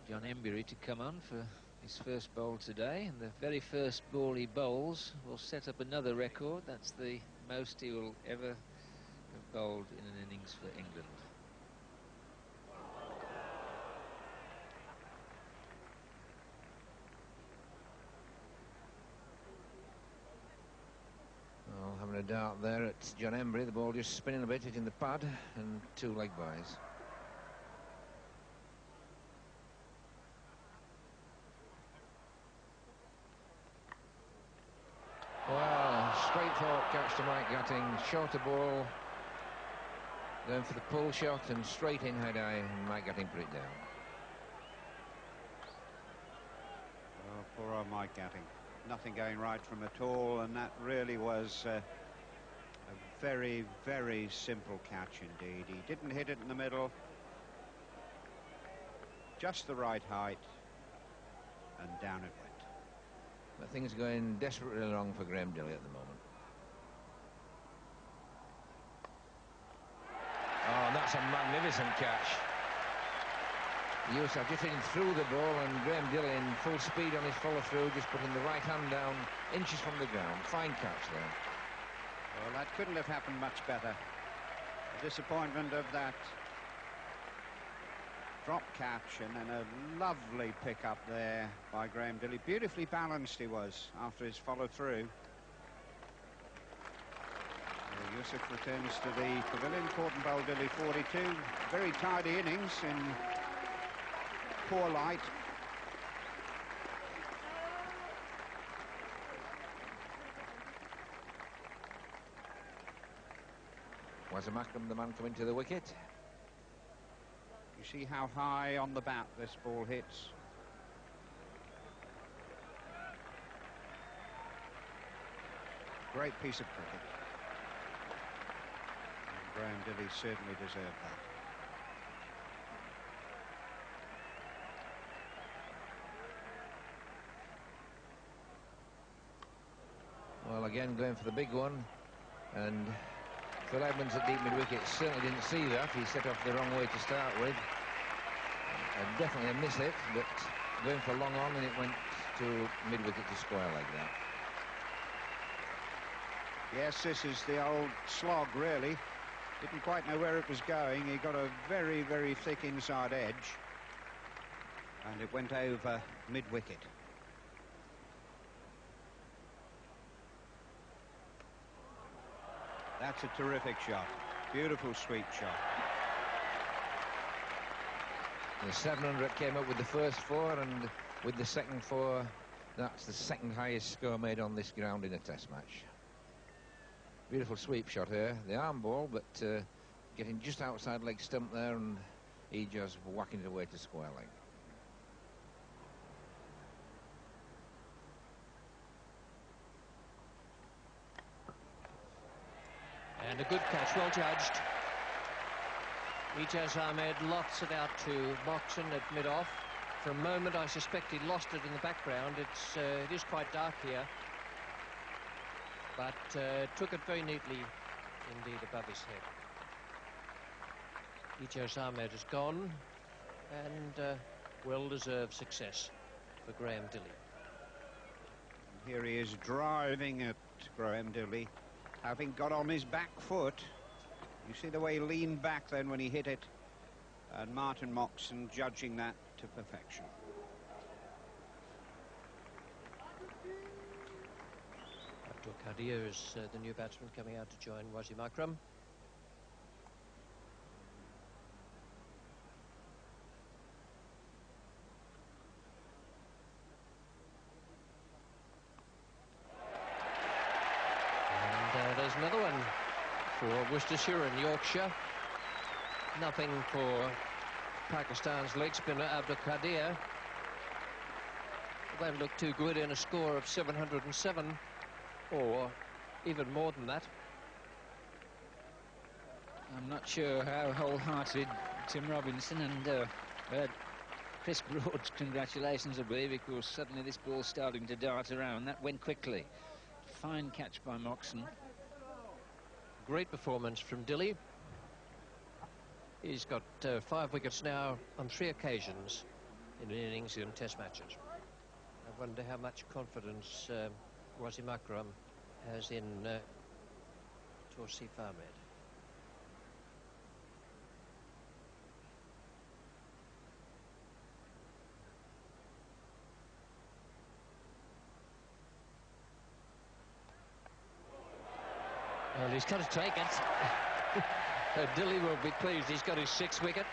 John Embury to come on for his first bowl today, and the very first ball he bowls will set up another record. That's the most he will ever have bowled in an innings for England. Well, having a dart there at John Embury, the ball just spinning a bit, hitting the pad, and 2 leg byes. Well, straightforward catch to Mike Gatting, shorter ball, going for the pull shot and straight in head eye, and Mike Gatting put it down. Oh, poor old Mike Gatting. Nothing going right from at all, and that really was a very, very simple catch indeed. He didn't hit it in the middle, just the right height, and down it went. But things are going desperately wrong for Graham Dilley at the moment. Oh, and that's a magnificent catch. Yousaf just hitting through the ball, and Graham Dilley in full speed on his follow-through, just putting the right hand down inches from the ground. Fine catch there. Well, that couldn't have happened much better. The disappointment of that drop catch, and then a lovely pick up there by Graham Dilley. Beautifully balanced he was after his follow-through. Yousaf returns to the pavilion. Caught bowled Dilley 42. Very tidy innings in poor light. Wasim Akram, the man coming to the wicket. You see how high on the bat this ball hits. Great piece of cricket. And Graham Dilley certainly deserved that. Well, again, going for the big one, and Phil Edmonds at deep mid-wicket certainly didn't see that. He set off the wrong way to start with. Definitely a miss hit, but going for long on, and it went to mid-wicket to square leg there. Yes, this is the old slog, really. Didn't quite know where it was going. He got a very, very thick inside edge, and it went over mid-wicket. That's a terrific shot. Beautiful sweep shot. The 700 came up with the first 4, and with the second 4, that's the second highest score made on this ground in a test match. Beautiful sweep shot here. The arm ball, but getting just outside leg stump there, and he just whacking it away to square leg. And a good catch, well judged. Ijaz Ahmed lots it out to Moxon at mid-off. For a moment, I suspect he lost it in the background. It is quite dark here, but took it very neatly indeed above his head. Ijaz Ahmed is gone, and well-deserved success for Graham Dilley. Here he is driving at Graham Dilley, having got on his back foot. You see the way he leaned back then when he hit it, and Martin Moxon judging that to perfection. Abdul Qadir is the new batsman coming out to join Wasim Akram. And there's another one for Worcestershire and Yorkshire. Nothing for Pakistan's leg spinner Abdul Qadir. Won't look too good in a score of 707, or even more than that. I'm not sure how wholehearted Tim Robinson and Chris Broad's congratulations will be, because suddenly this ball's starting to dart around. That went quickly. Fine catch by Moxon. Great performance from Dilley. He's got 5 wickets now on 3 occasions in innings in test matches. I wonder how much confidence Wasim Akram has in Tawseef Ahmed. Well, he's got to take it. Dilley will be pleased. He's got his 6th wicket.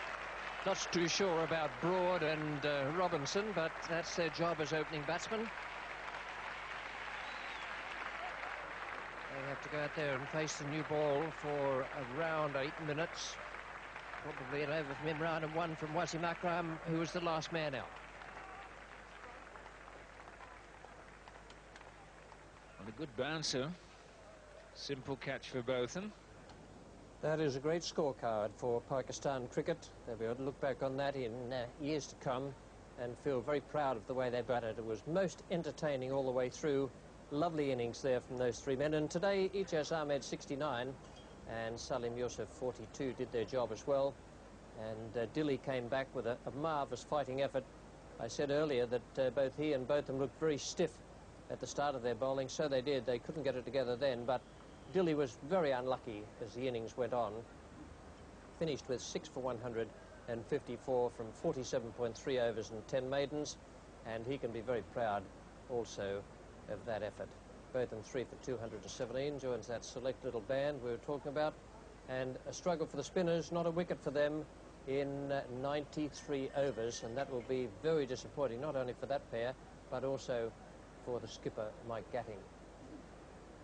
Not too sure about Broad and Robinson, but that's their job as opening batsmen. They have to go out there and face the new ball for around 8 minutes. Probably an over from Imran and 1 from Wasim Akram, who was the last man out. Well, a good bouncer. Simple catch for Botham. That is a great scorecard for Pakistan cricket. They'll be able to look back on that in years to come and feel very proud of the way they batted. It was most entertaining all the way through. Lovely innings there from those 3 men. And today, Ijaz Ahmed 69 and Salim Yusuf 42 did their job as well. And Dilley came back with a marvellous fighting effort. I said earlier that both he and Botham looked very stiff at the start of their bowling. So they did. They couldn't get it together then, but Dilley was very unlucky as the innings went on. Finished with 6 for 154 from 47.3 overs and 10 maidens, and he can be very proud also of that effort. Botham 3 for 217 joins that select little band we were talking about, and a struggle for the spinners, not a wicket for them in 93 overs, and that will be very disappointing, not only for that pair but also for the skipper Mike Gatting.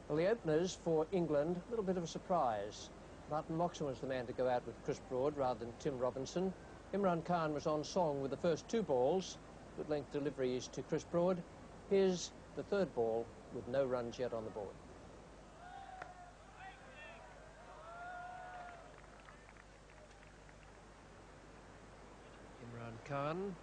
Well, the openers for England, a little bit of a surprise. Martin Moxon was the man to go out with Chris Broad rather than Tim Robinson. Imran Khan was on song with the first 2 balls. Good length deliveries to Chris Broad. Here's the 3rd ball with no runs yet on the board. Imran Khan.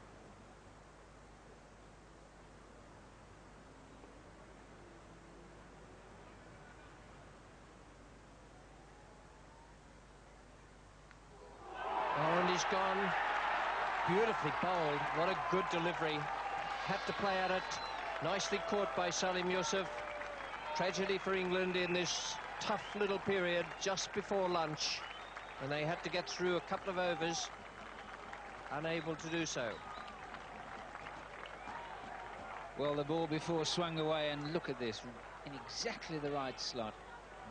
Gone. Beautifully bowled. What a good delivery had to play at it. Nicely caught by Salim Yusuf. Tragedy for England in this tough little period just before lunch, and they had to get through a couple of overs, unable to do so. Well, the ball before swung away, and look at this, in exactly the right slot.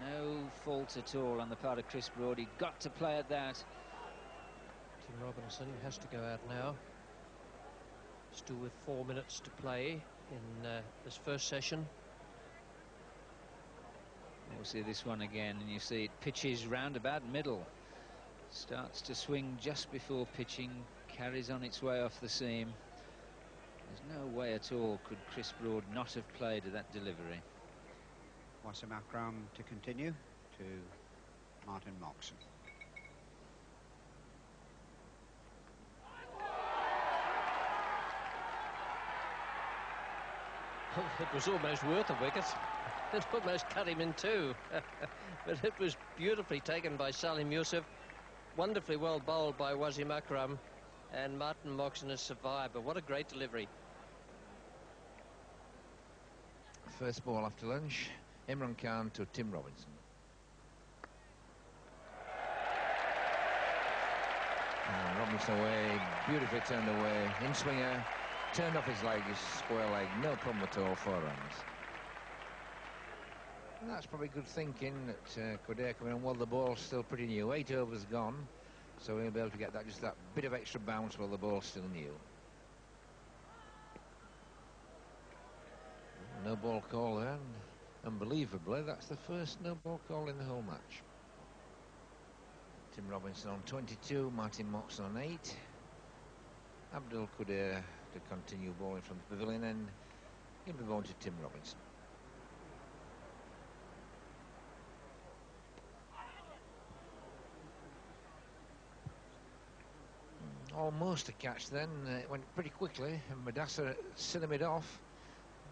No fault at all on the part of Chris Broad. He got to play at that. Tim Robinson has to go out now. Still with 4 minutes to play in this first session. We'll see this one again, and you see it pitches round about middle. Starts to swing just before pitching, carries on its way off the seam. There's no way at all could Chris Broad not have played at that delivery. Wasim Akram to continue to Martin Moxon. It was almost worth a wicket. It almost cut him in two. But it was beautifully taken by Salim Yusuf. Wonderfully well bowled by Wasim Akram. And Martin Moxon has survived. But what a great delivery. First ball after lunch. Imran Khan to Tim Robinson. And Robinson away, beautifully turned away. In swinger, turned off his leg, his square leg, no problem at all, 4 runs. And that's probably good thinking that Qudair coming on. Well, the ball's still pretty new. 8 overs gone, so he'll be able to get that, just that bit of extra bounce while the ball's still new. No ball call there, and unbelievably, that's the first no ball call in the whole match. Tim Robinson on 22, Martin Moxon on 8. Abdul Qudair to continue bowling from the pavilion, and he'll be going to Tim Robinson. Almost a catch then. It went pretty quickly, and Madassa sent it off.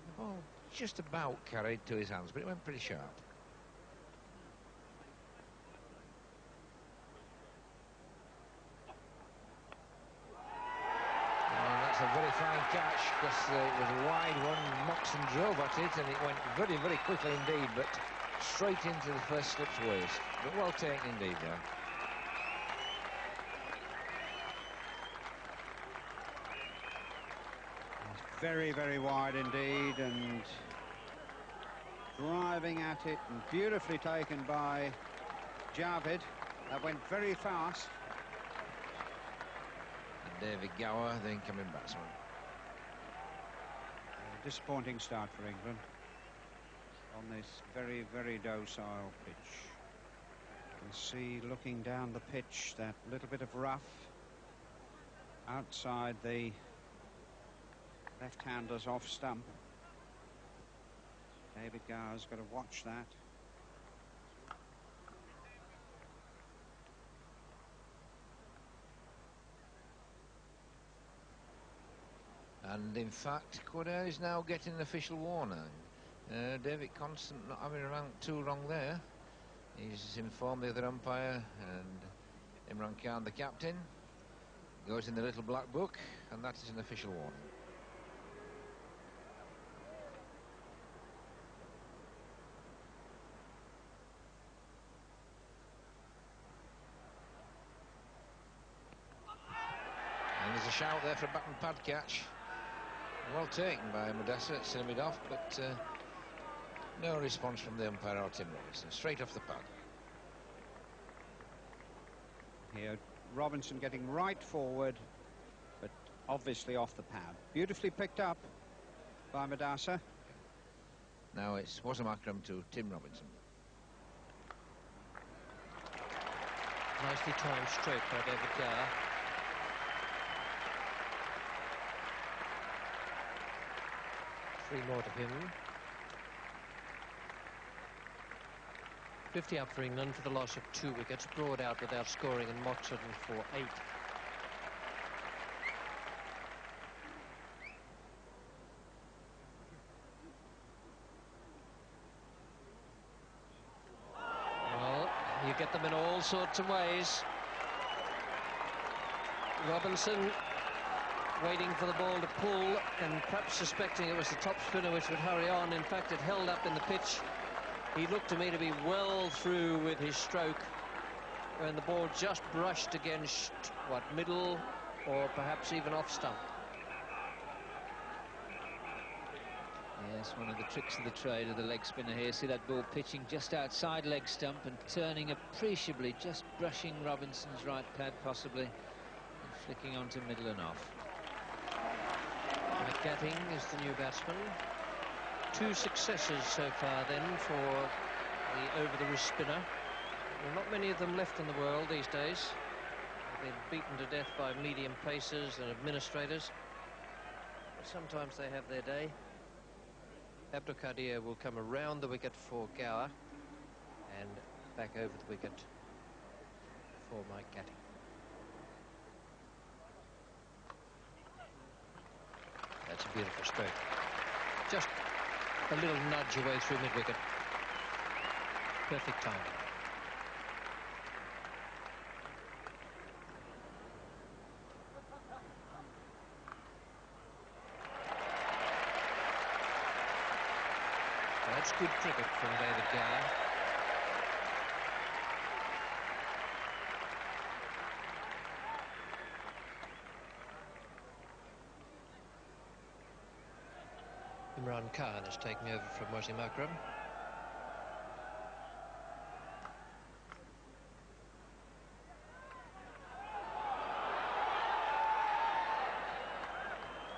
The ball just about carried to his hands, but it went pretty sharp. And that's a very fine catch, because it was a wide one. Moxon drove at it, and it went very, very quickly indeed, but straight into the first slip's waist. But well taken indeed there. Very, very wide indeed, and driving at it, and beautifully taken by Javed. That went very fast. And David Gower, the incoming batsman. A disappointing start for England on this very, very docile pitch. You can see, looking down the pitch, that little bit of rough outside the left-hander's off stump. David Gower's got to watch that. And in fact, Qudair is now getting an official warning. David Constant not having around too wrong there. He's informed the other umpire, and Imran Khan, the captain, goes in the little black book, and that is an official warning. And there's a shout there for a bat and pad catch. Well taken by Madassa, sending it off, but no response from the umpire or Tim Robinson. Straight off the pad. Here, Robinson getting right forward, but obviously off the pad. Beautifully picked up by Madassa. Now it's Wasim Akram to Tim Robinson. Nicely timed stroke by David Gower. Three more to him. 50 up for England for the loss of 2 wickets. Broad out without scoring, and Moxon for 8. Well, you get them in all sorts of ways. Robinson waiting for the ball to pull and perhaps suspecting it was the top spinner which would hurry on. In fact, it held up in the pitch. He looked to me to be well through with his stroke, and the ball just brushed against, what, middle or perhaps even off stump. Yes, one of the tricks of the trade of the leg spinner here. See that ball pitching just outside leg stump and turning appreciably, just brushing Robinson's right pad possibly, and flicking onto middle and off. Gatting is the new batsman. 2 successes so far then for the over-the-wrist spinner. There are not many of them left in the world these days. They've been beaten to death by medium pacers and administrators. But sometimes they have their day. Abdulkadir will come around the wicket for Gower and back over the wicket for Mike Gatting. That's a beautiful stroke. Just a little nudge away through mid-wicket. Perfect timing. That's good cricket from David Gower. Imran Khan is taking over from Wasim Akram.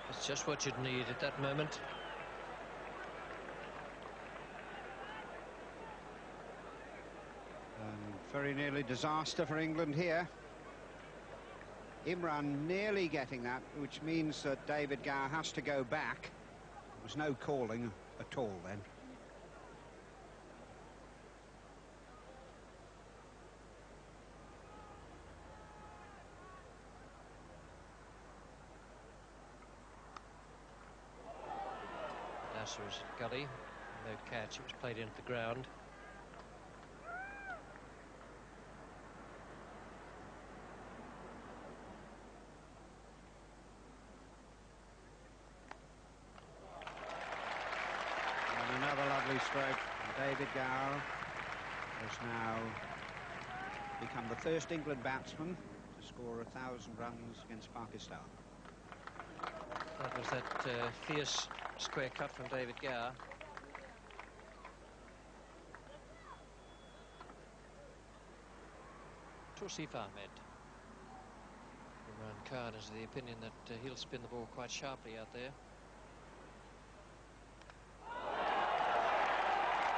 It's just what you'd need at that moment. Very nearly disaster for England here. Imran nearly getting that, which means that David Gower has to go back. There was no calling at all then. Nasser was at gully. No catch. It was played into the ground. Stroke. David Gower has now become the first England batsman to score 1,000 runs against Pakistan. That was that fierce square cut from David Gower. Tausif Ahmed. Imran Khan is of the opinion that he'll spin the ball quite sharply out there.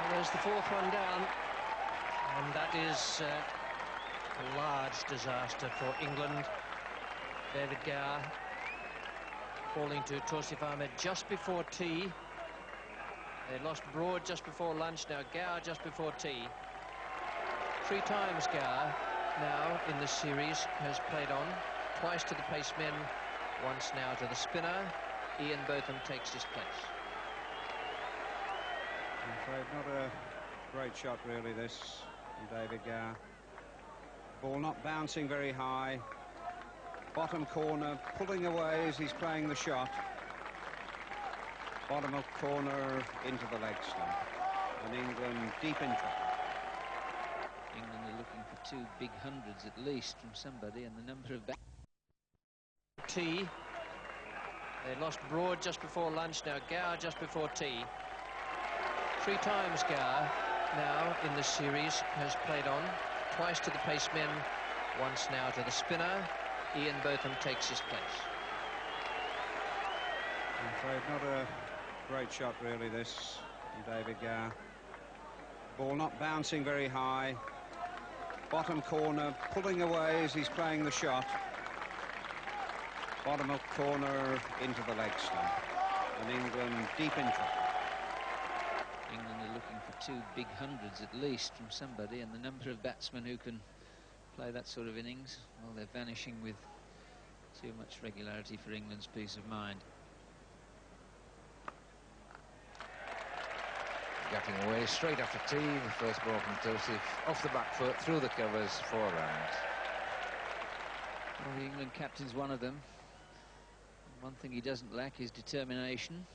There's the 4th one down, and that is a large disaster for England. David Gower falling to Tausif Ahmed just before tea. They lost Broad just before lunch, now Gower just before tea. 3 times Gower now in this series has played on, twice to the pacemen, once now to the spinner. Ian Botham takes his place. I'm afraid not a great shot really, this from David Gower. Ball not bouncing very high. Bottom corner, pulling away as he's playing the shot. Bottom of corner into the leg stump. And England deep in trouble. England are looking for 2 big hundreds at least from somebody, and the number of tea. They lost Broad just before lunch, now Gower just before tea. 3 times Gower now in this series has played on, twice to the pacemen, once now to the spinner. Ian Botham takes his place. I'm afraid not a great shot really, this from David Gower. Ball not bouncing very high. Bottom corner, pulling away as he's playing the shot. Bottom of corner into the leg stump. And England deep in trouble. England are looking for 2 big hundreds at least from somebody, and the number of batsmen who can play that sort of innings, well, they're vanishing with too much regularity for England's peace of mind. Getting away straight after tea, the first ball from Tausif, off the back foot, through the covers, 4 rounds. Well, the England captain's one of them. One thing he doesn't lack is determination.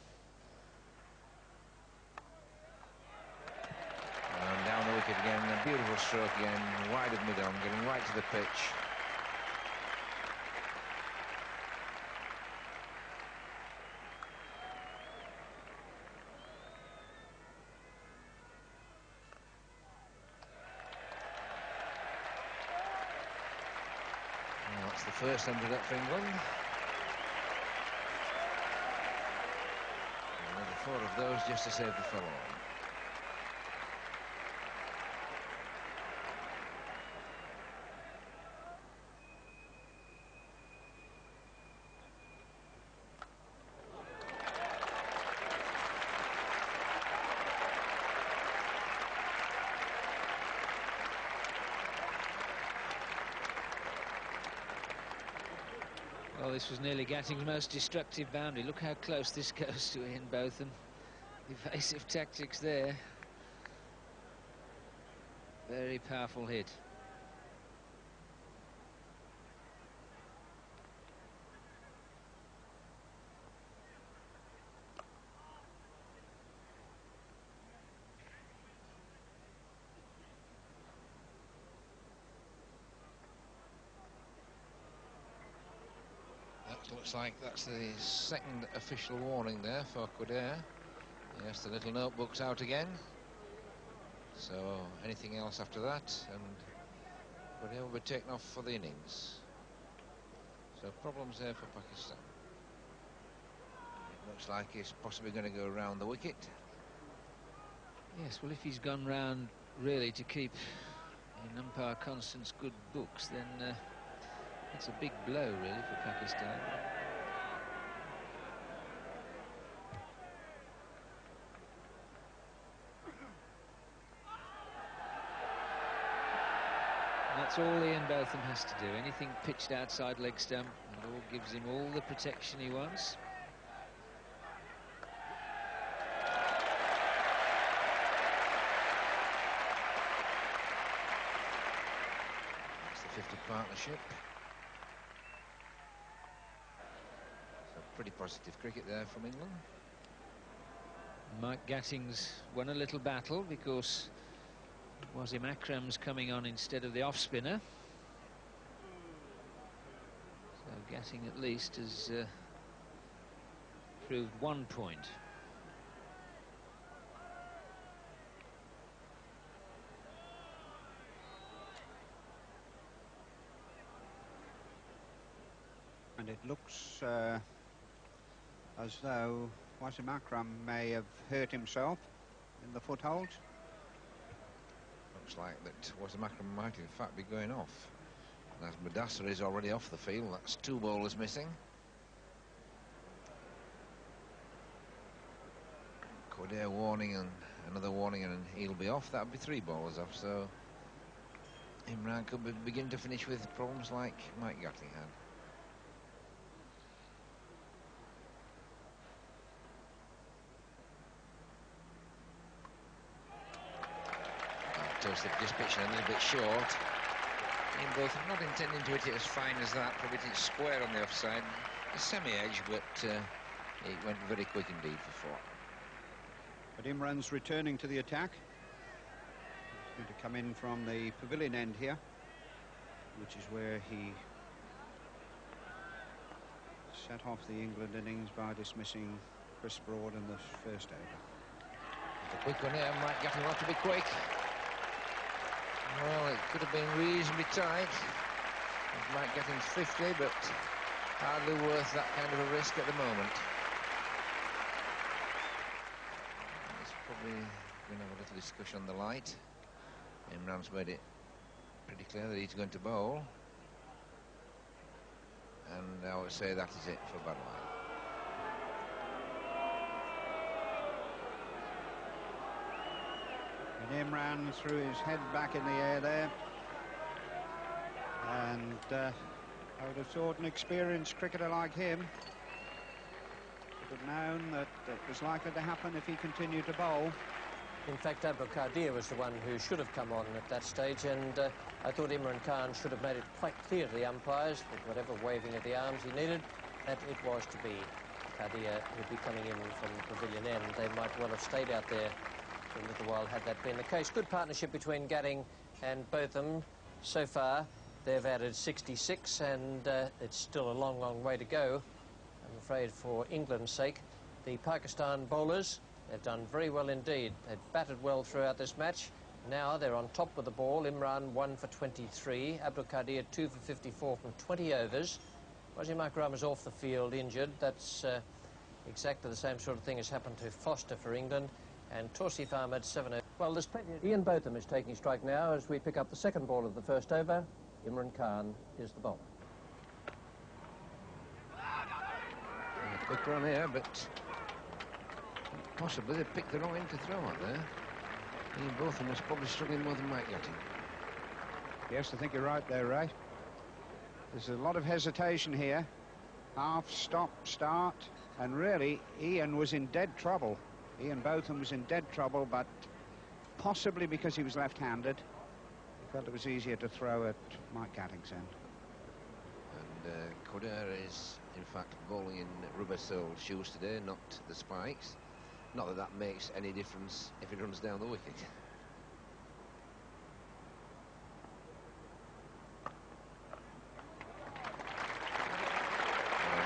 And down the wicket again, a beautiful stroke again, wide of mid-on, getting right to the pitch. Well, that's the first 100 up for England. Another 4 of those just to save the fellow. Well, this was nearly Gatting's most destructive boundary. Look how close this goes to Ian Botham. Evasive tactics there. Very powerful hit. Looks like that's the second official warning there for Qudair. Yes, the little notebook's out again. So anything else after that, and Qudair will be taken off for the innings. So problems there for Pakistan. It looks like he's possibly going to go around the wicket. Yes, well, if he's gone round really to keep in umpire Constant's good books, then it's a big blow, really, for Pakistan. That's all Ian Botham has to do. Anything pitched outside leg stump, it all gives him all the protection he wants. That's the 50 partnership. So pretty positive cricket there from England. Mike Gatting's won a little battle because Wasim Akram's coming on instead of the off-spinner. So Gatting at least has proved 1 point. And it looks as though Wasim Akram may have hurt himself in the foothold. Looks like that Wasim Akram might in fact be going off. And as Mudassar is already off the field, that's 2 bowlers missing. Qudair warning and another warning, and he'll be off. That would be 3 bowlers off. So Imran could begin to finish with problems like Mike Gatting had. They've just pitched a little bit short. In both, not intending to hit it as fine as that, probably hit it square on the offside. A semi-edge, but it went very quick indeed for 4. But Imran's returning to the attack. He's going to come in from the pavilion end here, which is where he set off the England innings by dismissing Chris Broad in the first over. The quick one here, Mike Gatting will have to be quick. Well, it could have been reasonably tight. Mike Gatting's 50, but hardly worth that kind of a risk at the moment. It's probably going to have a little discussion on the light. Imran's made it pretty clear that he's going to bowl. And I would say that is it for Badwain. And Imran threw his head back in the air there. And I would have thought an experienced cricketer like him would have known that it was likely to happen if he continued to bowl. In fact, Abdul Qadir was the one who should have come on at that stage, and I thought Imran Khan should have made it quite clear to the umpires that whatever waving of the arms he needed, that it was to be. Kadia would be coming in from Pavilion End. They might well have stayed out there for a little while had that been the case. Good partnership between Gatting and Botham. So far, they've added 66, and it's still a long, long way to go. I'm afraid for England's sake. The Pakistan bowlers, they've done very well indeed. They've batted well throughout this match. Now they're on top with the ball. Imran 1 for 23. Abdul Qadir 2 for 54 from 20 overs. Wazir Akram is off the field injured. That's exactly the same sort of thing has happened to Foster for England. And Tausif Ahmed 7 overs. Well, there's plenty. Ian Botham is taking strike now as we pick up the second ball of the first over. Imran Khan is the bowler. A quick run here, but possibly they picked the wrong end to throw out there. Ian Botham was probably struggling more than Mike Gatting. Yes, I think you're right there, Ray. There's a lot of hesitation here. Half, stop, start. And really, Ian was in dead trouble. Ian Botham was in dead trouble, but possibly because he was left-handed, he felt it was easier to throw at Mike Gatting's end. And Qadir is, in fact, bowling in rubber-soled shoes today, not the spikes. Not that that makes any difference if he runs down the wicket.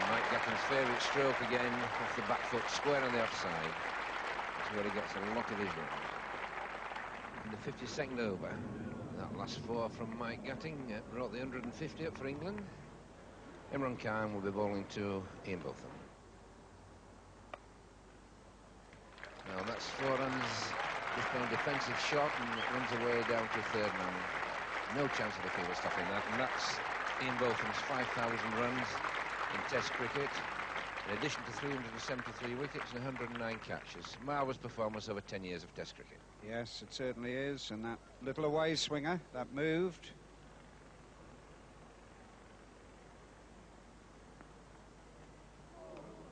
Mike Gatting's favourite stroke again, off the back foot, square on the offside. That's where he gets a lot of his runs. In the 52nd over, that last four from Mike Gatting brought the 150 up for England. Imran Khan will be bowling to Ian Botham. Now that's 4 runs, just on a defensive shot, and it runs away down to third man. No chance of the field stopping that, and that's Ian Botham's 5,000 runs in Test cricket, in addition to 373 wickets and 109 catches. Marvellous performance over 10 years of Test cricket. Yes, it certainly is, and that little away swinger, that moved.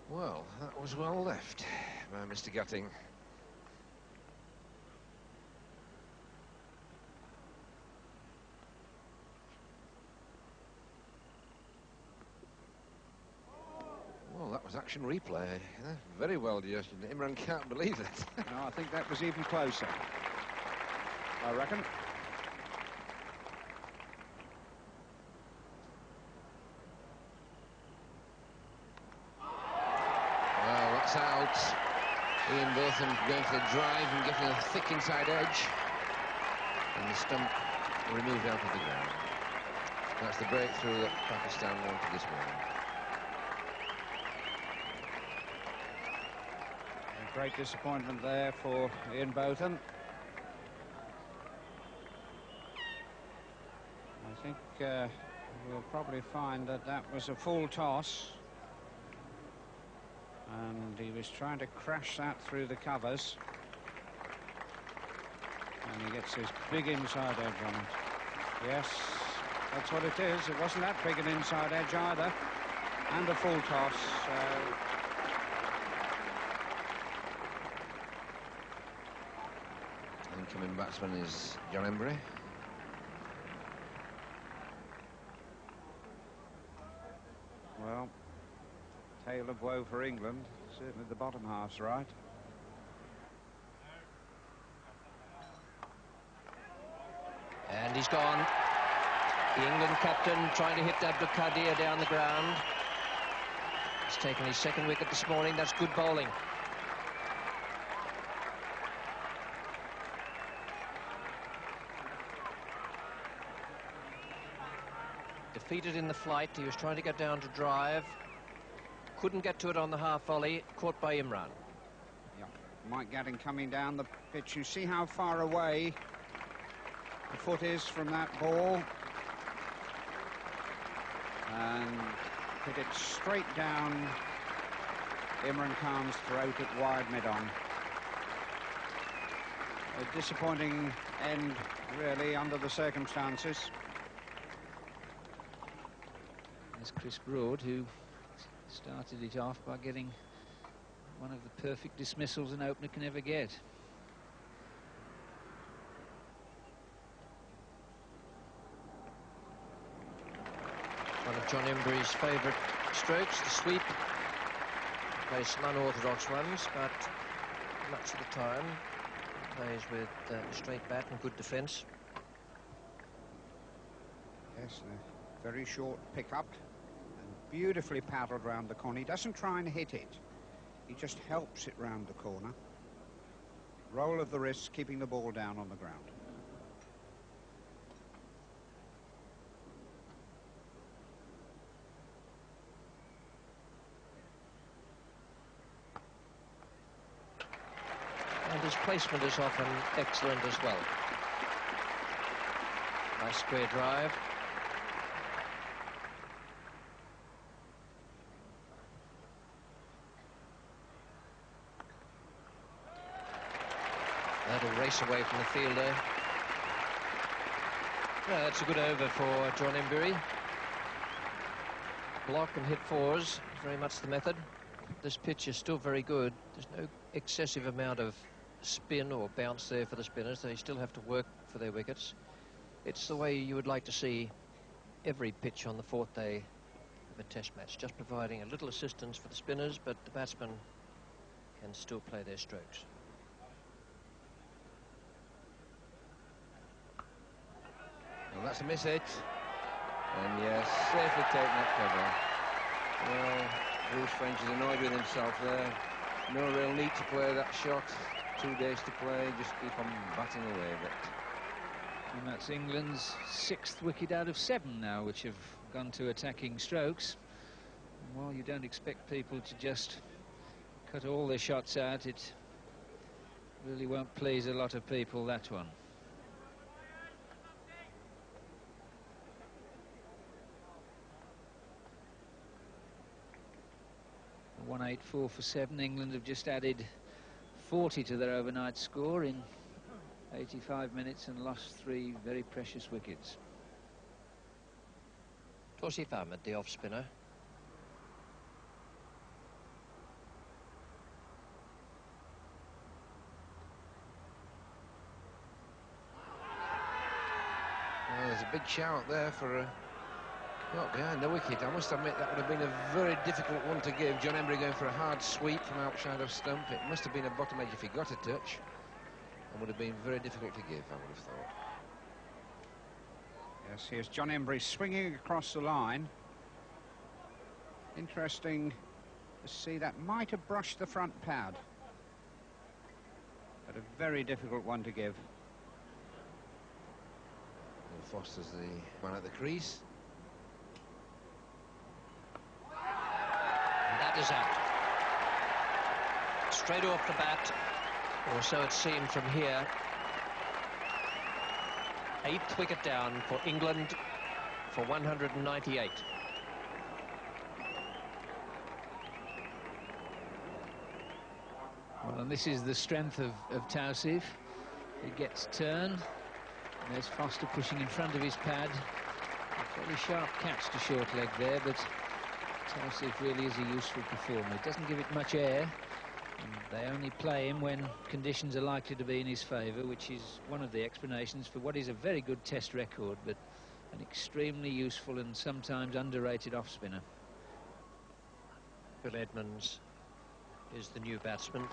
Well, that was well left by Mr. Gatting. Well, that was action replay. Very well judged. Imran can't believe it. No, I think that was even closer, I reckon. Well, that's out. Ian Botham going for the drive and getting a thick inside edge. And the stump removed out of the ground. That's the breakthrough that Pakistan wanted this morning. A great disappointment there for Ian Botham. I think we'll probably find that that was a full toss. And he was trying to crash that through the covers. And he gets his big inside edge on it. Yes, that's what it is. It wasn't that big an inside edge either. And a full toss. Incoming batsman is John Emburey. Well, tale of woe for England. Certainly the bottom half's right. And he's gone. The England captain trying to hit Abdul Qadir down the ground. He's taken his second wicket this morning. That's good bowling. Defeated in the flight. He was trying to get down to drive. Couldn't get to it on the half volley. Caught by Imran. Yeah. Mike Gatting coming down the pitch. You see how far away the foot is from that ball. And hit it straight down Imran Khan's throat at wide mid-on. A disappointing end, really, under the circumstances. There's Chris Broad, who started it off by getting one of the perfect dismissals an opener can ever get. One of John Embury's favourite strokes, the sweep. He plays some unorthodox runs, but much of the time he plays with a straight bat and good defence. Yes, a very short pick-up and beautifully paddled round the corner. He doesn't try and hit it. He just helps it round the corner. Roll of the wrist, keeping the ball down on the ground. And his placement is often excellent as well. Nice square drive. That'll race away from the fielder. Yeah, that's a good over for John Embury. Block and hit fours is very much the method. This pitch is still very good. There's no excessive amount of spin or bounce there for the spinners. They still have to work for their wickets. It's the way you would like to see every pitch on the fourth day of a test match, just providing a little assistance for the spinners, but the batsmen can still play their strokes. Well, that's a miss hit. And yes, safely taken that cover. Well, Bruce French is annoyed with himself there. No real need to play that shot. 2 days to play, just keep on batting away a bit. And that's England's 6th wicket out of 7 now, which have gone to attacking strokes. And while you don't expect people to just cut all their shots out, it really won't please a lot of people, that one. 184 for 7. England have just added 40 to their overnight score in 85 minutes and lost 3 very precious wickets. Tausif Ahmed, the off spinner. Well, there's a big shout there for not behind the wicket. I must admit that would have been a very difficult one to give. John Embury going for a hard sweep from outside of stump. It must have been a bottom edge if he got a touch, and would have been very difficult to give, I would have thought. Yes, here's John Embury swinging across the line. Interesting to see that might have brushed the front pad, but a very difficult one to give. Well, Foster's the man at the crease. Is out. Straight off the bat, or so it seemed from here. 8th wicket down for England for 198. Well, and this is the strength of Tausif. He gets turned. And there's Foster pushing in front of his pad. A fairly sharp catch to short leg there, but Tausif really is a useful performer. He doesn't give it much air, and they only play him when conditions are likely to be in his favour, which is one of the explanations for what is a very good test record, but an extremely useful and sometimes underrated off-spinner. Bill Edmonds is the new batsman.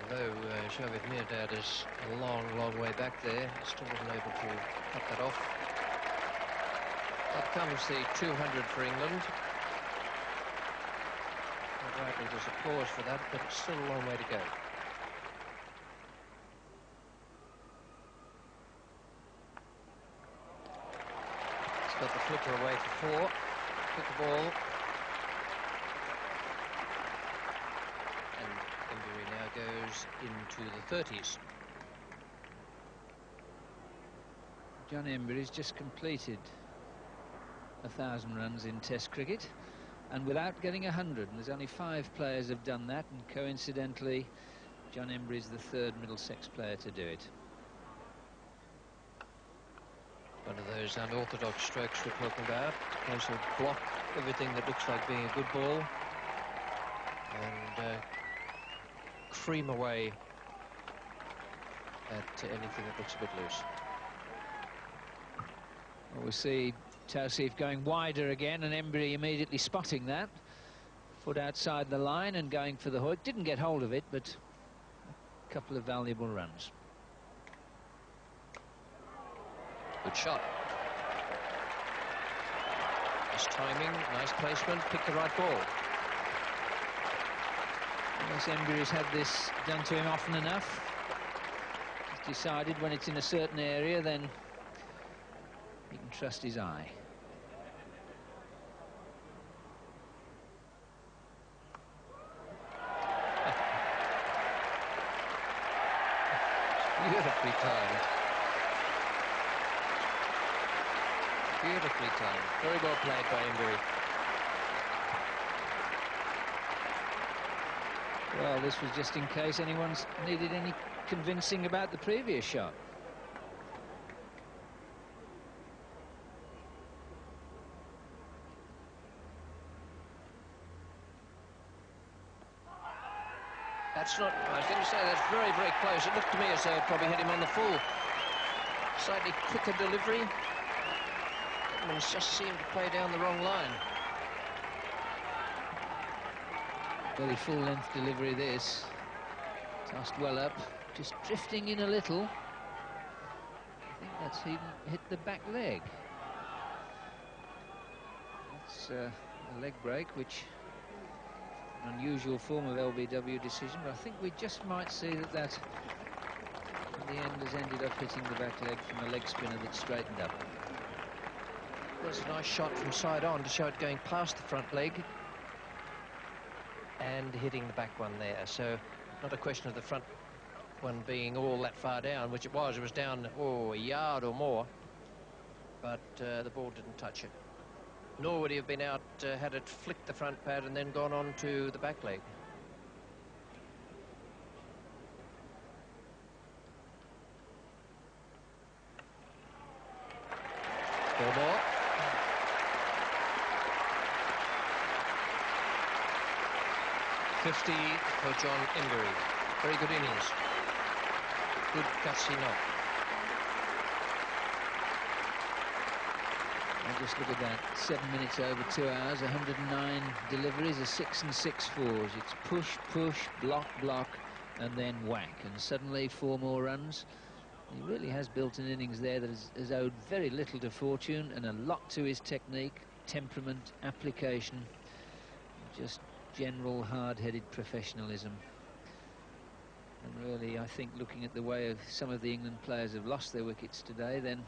Although Javed Mirdad is a long, long way back there, still wasn't able to cut that off. Up comes the 200 for England. Not rightly there's applause for that, but it's still a long way to go. He's got the flipper away for 4. Hit the ball. Goes into the 30s. John Embury's just completed 1,000 runs in Test cricket, and without getting 100. And there's only 5 players have done that, and coincidentally, John Embury's the 3rd Middlesex player to do it. One of those unorthodox strokes we're talking about. Also block everything that looks like being a good ball, and cream away at anything that looks a bit loose. Well, we see Tauseef going wider again, and Embury immediately spotting that. Foot outside the line and going for the hook. Didn't get hold of it, but a couple of valuable runs. Good shot. Nice timing, nice placement, picked the right ball. Yes, Embury's had this done to him often enough. He's decided when it's in a certain area, then he can trust his eye. Beautifully timed. Beautifully timed. Very well played by Embury. Well, this was just in case anyone's needed any convincing about the previous shot. That's not, I was going to say, that's very, very close. It looked to me as though it probably hit him on the full. Slightly quicker delivery. Edmonds just seemed to play down the wrong line. Very full-length delivery, this. Tossed well up, just drifting in a little. I think that's hit the back leg. It's a leg break, which an unusual form of LBW decision, but I think we just might see that in the end has ended up hitting the back leg from a leg spinner that straightened up. There's a nice shot from side on to show it going past the front leg and hitting the back one there. So not a question of the front one being all that far down, which it was. It was down, a yard or more, but the ball didn't touch it. Nor would he have been out had it flicked the front pad and then gone on to the back leg. Four more. .50 for John Embury. Very good innings. Good gutsy knock. And just look at that, 7 minutes over 2 hours, 109 deliveries, a 6 and 6 fours. It's push, push, block, block, and then whack. And suddenly 4 more runs. He really has built an innings there that has owed very little to fortune and a lot to his technique, temperament, application, just general hard-headed professionalism. And really, I think, looking at the way of some of the England players have lost their wickets today, then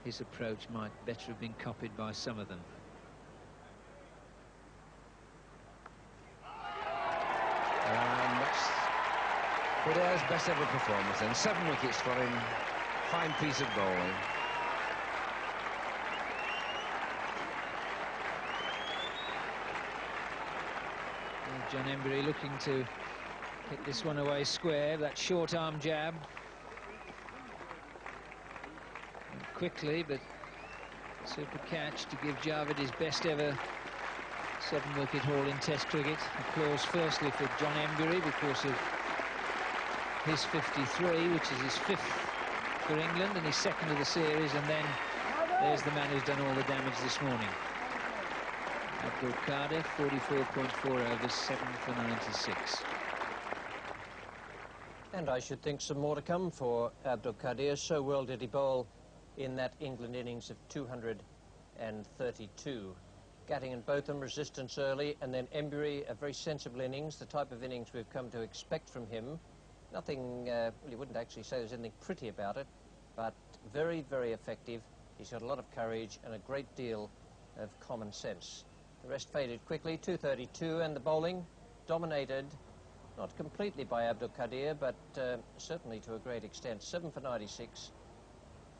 his approach might better have been copied by some of them. That's Footer's best ever performance then. 7 wickets for him. Fine piece of bowling. John Embury looking to hit this one away square, that short arm jab. And quickly, but super catch to give Javed his best ever 7-wicket haul in Test cricket. Applause firstly for John Embury because of his 53, which is his 5th for England and his 2nd of the series, and then there's the man who's done all the damage this morning. Abdul Qadir, 44.4 overs, 7 for 96. And I should think some more to come for Abdul Qadir. So well did he bowl in that England innings of 232. Gatting and Botham resistance early, and then Embury, a very sensible innings, the type of innings we've come to expect from him. Nothing, well, you wouldn't actually say there's anything pretty about it, but very, very effective. He's got a lot of courage and a great deal of common sense. The rest faded quickly, 232, and the bowling dominated, not completely by Abdul Qadir, but certainly to a great extent. 7 for 96,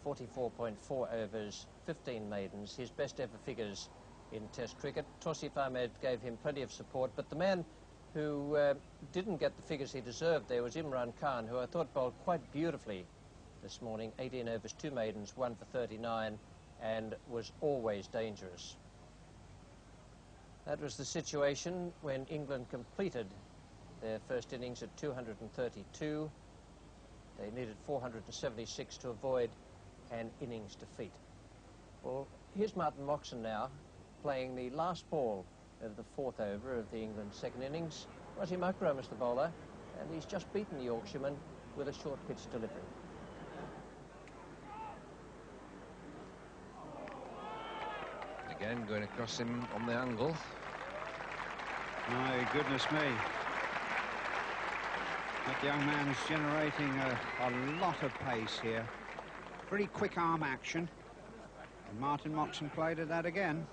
44.4 overs, 15 maidens, his best ever figures in Test cricket. Tauseef Ahmed gave him plenty of support, but the man who didn't get the figures he deserved there was Imran Khan, who I thought bowled quite beautifully this morning. 18 overs, 2 maidens, 1 for 39, and was always dangerous. That was the situation when England completed their first innings at 232. They needed 476 to avoid an innings defeat. Well, here's Martin Moxon now, playing the last ball of the 4th over of the England second innings. Wasim Akram is the bowler, and he's just beaten the Yorkshireman with a short pitch delivery. Again, going across him on the angle. My goodness me. That young man's generating a lot of pace here. Pretty quick arm action. And Martin Moxon played at that again.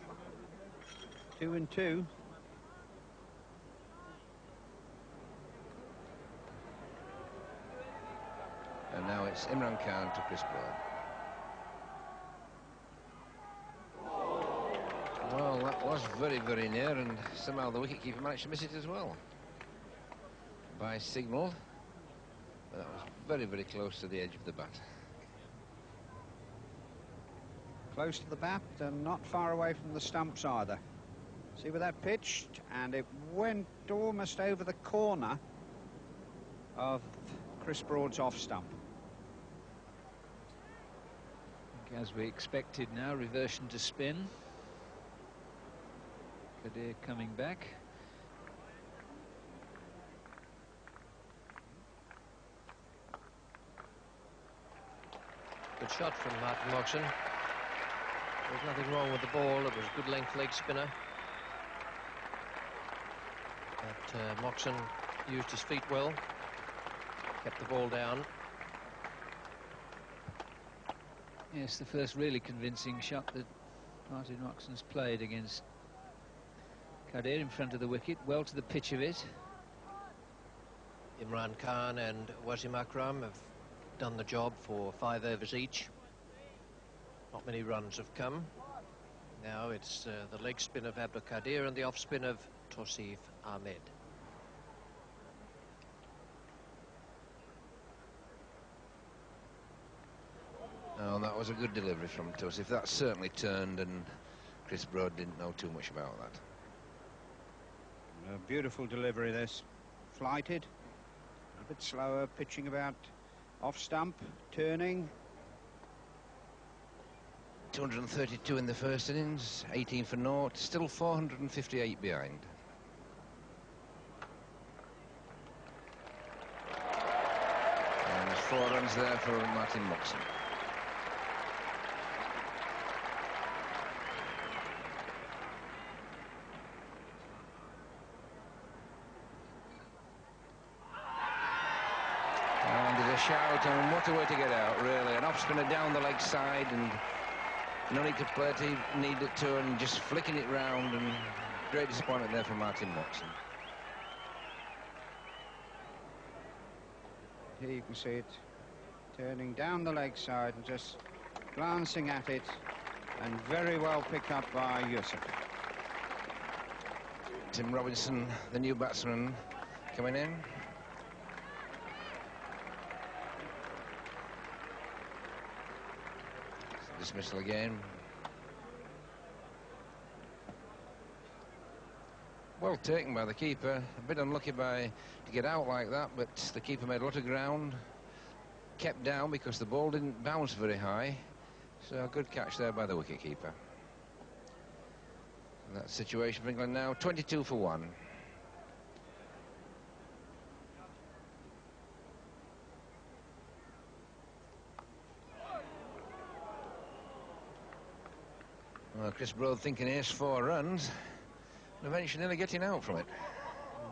2 and 2. And now it's Imran Khan to Chris Broad. Well, that was very, very near, and somehow the wicketkeeper managed to miss it as well. By signal, but that was very, very close to the edge of the bat. Close to the bat and not far away from the stumps either. See where that pitched, and it went almost over the corner of Chris Broad's off stump. As we expected now, reversion to spin. Qadir coming back. Good shot from Martin Moxon. There's nothing wrong with the ball. It was a good length leg spinner. But Moxon used his feet well, kept the ball down. Yes, the first really convincing shot that Martin Moxon's played against Qadir in front of the wicket, well to the pitch of it. Imran Khan and Wasim Akram have done the job for 5 overs each. Not many runs have come. Now it's the leg spin of Abdul Qadir and the off spin of Tawseef Ahmed. Oh, that was a good delivery from Tawseef. That certainly turned, and Chris Broad didn't know too much about that. A beautiful delivery, this. Flighted, a bit slower, pitching about off stump, turning. 232 in the first innings, 18 for naught, still 458 behind. And there's 4 runs there for Martin Moxon. Shout, and what a way to get out, really. An off-spinner down the leg side, and no need to play it, he needed to, and just flicking it round, and great disappointment there for Martin Moxon. Here you can see it turning down the leg side and just glancing at it, and very well picked up by Yusuf. Tim Robinson, the new batsman, coming in. Dismissal again. Well taken by the keeper. A bit unlucky to get out like that, but the keeper made a lot of ground. Kept down because the ball didn't bounce very high. So a good catch there by the wicketkeeper. That situation for England now 22 for 1. Well, Chris Broad thinking here's 4 runs, and eventually nearly getting out from it.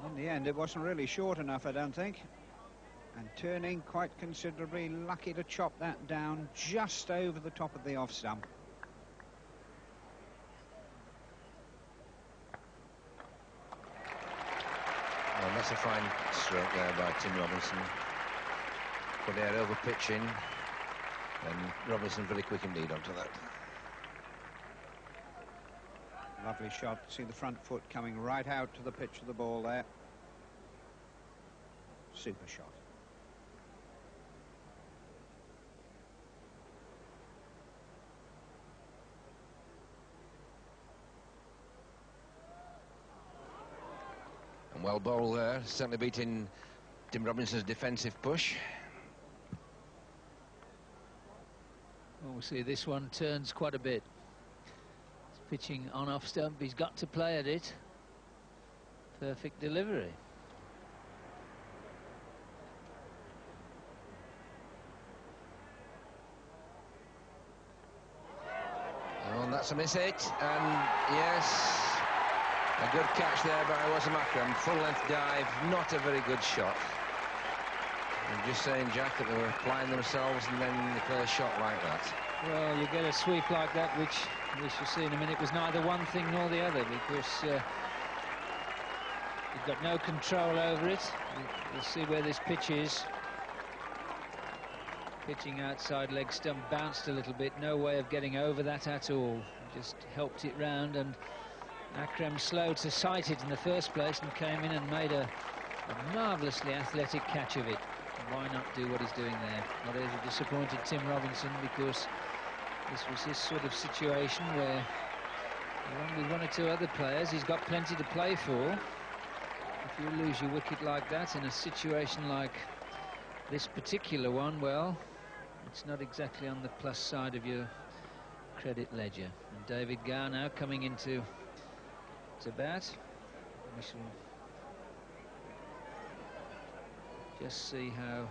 And in the end, it wasn't really short enough, I don't think. And turning quite considerably, lucky to chop that down just over the top of the off stump. Well, that's a fine stroke there by Tim Robinson. Qadir over pitching, and Robinson very quick indeed onto that. Lovely shot. See the front foot coming right out to the pitch of the ball there. Super shot. And well bowled there, certainly beating Tim Robinson's defensive push. We'll see this one turns quite a bit. He's pitching on off stump. He's got to play at it. Perfect delivery. Oh, and that's a miss hit. And yes, a good catch there by Wasim Akram. Full length dive, not a very good shot. I'm just saying, Jack, that they were applying themselves and then they play a shot like that. Well, you get a sweep like that, which we shall see in a minute, was neither one thing nor the other, because you've got no control over it. You'll see where this pitch is. Pitching outside leg stump, bounced a little bit, no way of getting over that at all. Just helped it round, and Akram slow to sight it in the first place and came in and made a marvellously athletic catch of it. Why not do what he's doing there? Well, there's a disappointed Tim Robinson, because this was his sort of situation where, along with one or two other players, he's got plenty to play for. If you lose your wicket like that in a situation like this particular one, well, it's not exactly on the plus side of your credit ledger. And David Gower now coming into bat. We shall just see how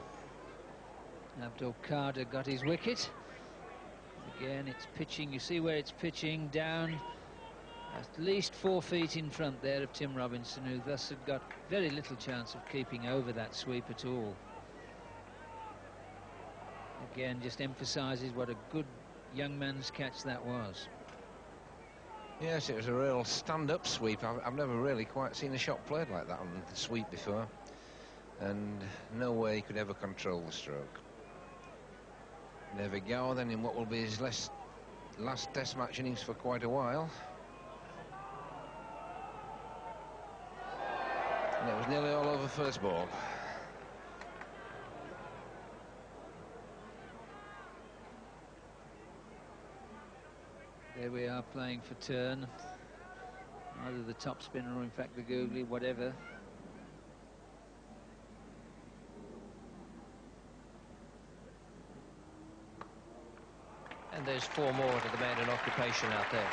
Abdul Qadir got his wicket. Again, it's pitching. You see where it's pitching down at least 4 feet in front there of Tim Robinson, who thus had got very little chance of keeping over that sweep at all. Again, just emphasises what a good young man's catch that was. Yes, it was a real stand-up sweep. I've never really quite seen a shot played like that on the sweep before. And no way he could ever control the stroke. David Gower then in what will be his last test match innings for quite a while. And it was nearly all over first ball. There we are playing for turn. Either the top spinner or in fact the googly, whatever. And there's 4 more to the man in occupation out there.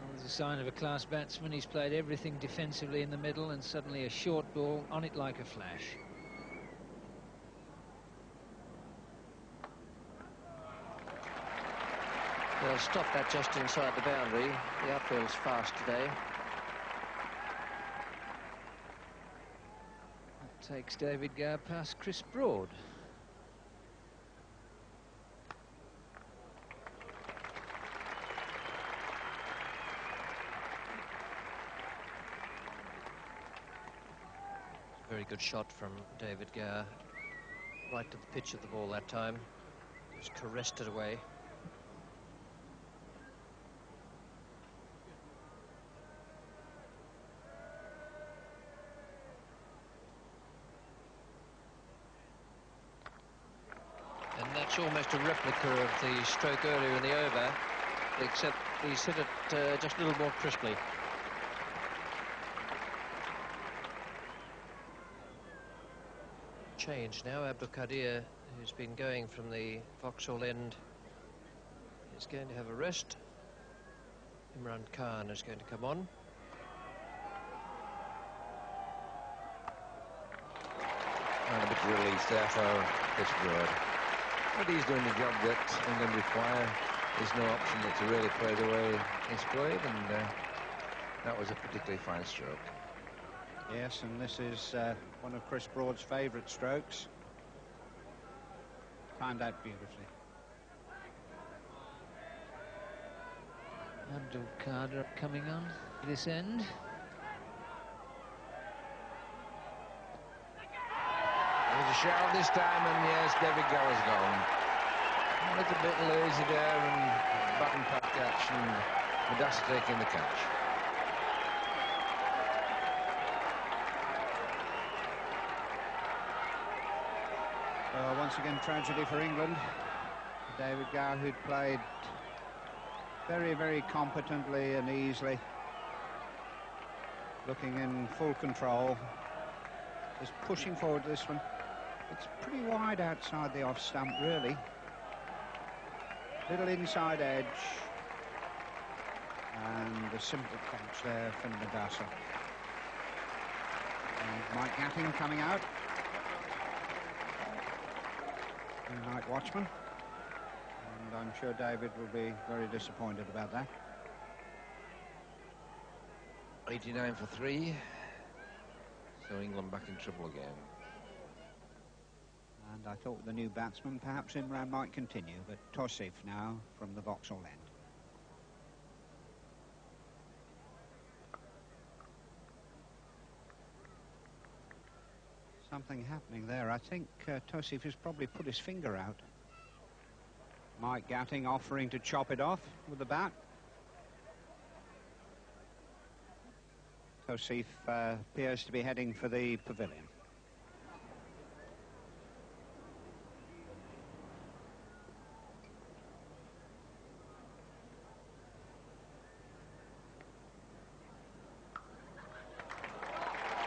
Well, there's a sign of a class batsman. He's played everything defensively in the middle, and suddenly a short ball on it like a flash. They'll stop that just inside the boundary. The outfield's fast today. That takes David Gower past Chris Broad. Very good shot from David Gower. Right to the pitch of the ball that time. Just caressed it away. It's almost a replica of the stroke earlier in the over, except he's hit it just a little more crisply. Change now. Abdul Qadir, who's been going from the Vauxhall end, is going to have a rest. Imran Khan is going to come on. And a bit of release there for Chris Broad. But he's doing the job that England require. There's no option but to really play the way he's played, and that was a particularly fine stroke. Yes, and this is one of Chris Broad's favourite strokes. Timed out beautifully. Abdul Qadir coming on this end. There's a shout this time, and yes, David Gower's gone. A little bit lazy there, and button pat catch, and Madassa taking the catch. Well, once again, tragedy for England. David Gower, who'd played very, very competently and easily, looking in full control, just pushing forward this one. It's pretty wide outside the off stump, really. Little inside edge. And a simple catch there for Nadasa. And Mike Gatting coming out. Night watchman. And I'm sure David will be very disappointed about that. 89 for 3. So England back in trouble again. And I thought the new batsman, perhaps Imran, might continue, but Tosif now from the Vauxhall end. Something happening there. I think Tosif has probably put his finger out. Mike Gatting offering to chop it off with the bat. Tosif appears to be heading for the pavilion.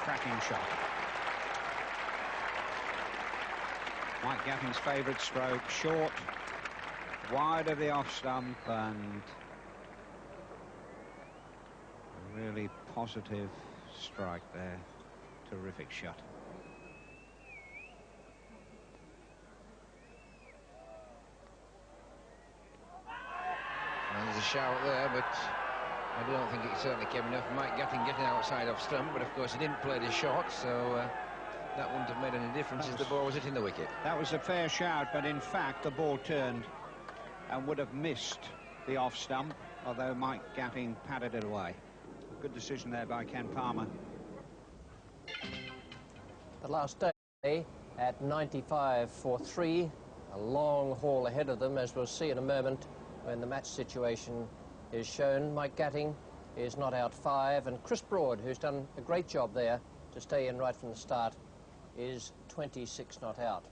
Cracking shot. Mike Gatting's favourite stroke, short, wide of the off stump, and a really positive strike there. Terrific shot. And there's a shout there, but I don't think it certainly came enough. Mike Gatting getting outside off stump, but of course he didn't play the shot, so that wouldn't have made any difference as the ball was hitting the wicket. That was a fair shout, but in fact the ball turned and would have missed the off stump, although Mike Gatting patted it away. Good decision there by Ken Palmer. The last day at 95 for 3. A long haul ahead of them, as we'll see in a moment when the match situation is shown. Mike Gatting is not out 5, and Chris Broad, who's done a great job there to stay in right from the start, is 26 not out.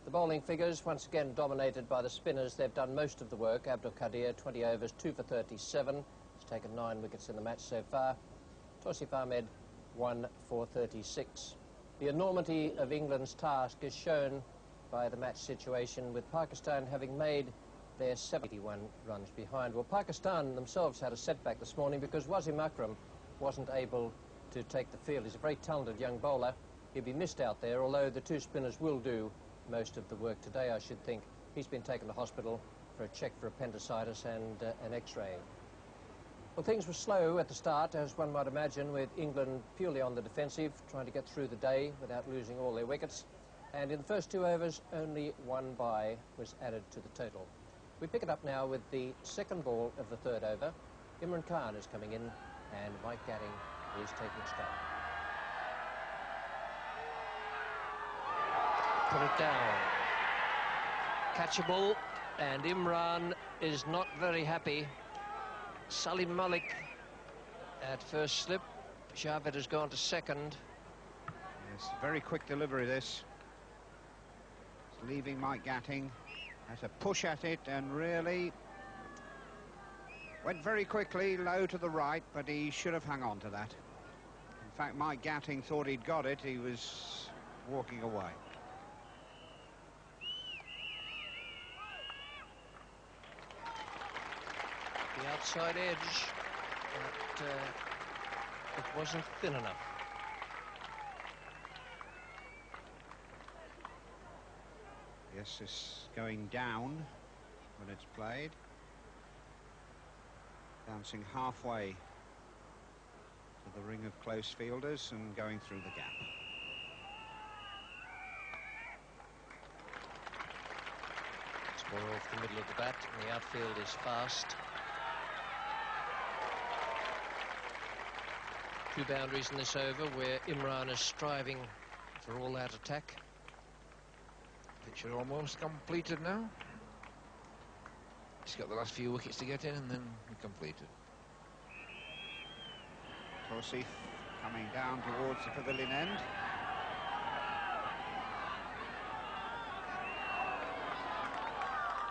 The bowling figures once again dominated by the spinners. They've done most of the work. Abdul Qadir, 20 overs, 2 for 37. He's taken 9 wickets in the match so far. Tosif Ahmed, 1 for 36. The enormity of England's task is shown by the match situation, with Pakistan having made their 71 runs behind. Well, Pakistan themselves had a setback this morning because Wasim Akram wasn't able to take the field. He's a very talented young bowler. He'll be missed out there, although the two spinners will do most of the work today, I should think. He's been taken to hospital for a check for appendicitis and an X-ray. Well, things were slow at the start, as one might imagine, with England purely on the defensive, trying to get through the day without losing all their wickets. And in the first 2 overs, only 1 bye was added to the total. We pick it up now with the second ball of the 3rd over. Imran Khan is coming in, and Mike Gatting is taking stock. Put it down. Catchable, and Imran is not very happy. Salim Malik at first slip. Javed has gone to second. Yes, very quick delivery this. It's leaving Mike Gatting. Has a push at it and really went very quickly low to the right, but he should have hung on to that. In fact, Mike Gatting thought he'd got it. He was walking away. The outside edge, but it wasn't thin enough. Yes, it's going down when it's played. Bouncing halfway to the ring of close fielders and going through the gap. It's more off the middle of the bat, and the outfield is fast. 2 boundaries in this over, where Imran is striving for all-out attack. Picture almost completed now. He's got the last few wickets to get in, and then completed. Tosif coming down towards the pavilion end.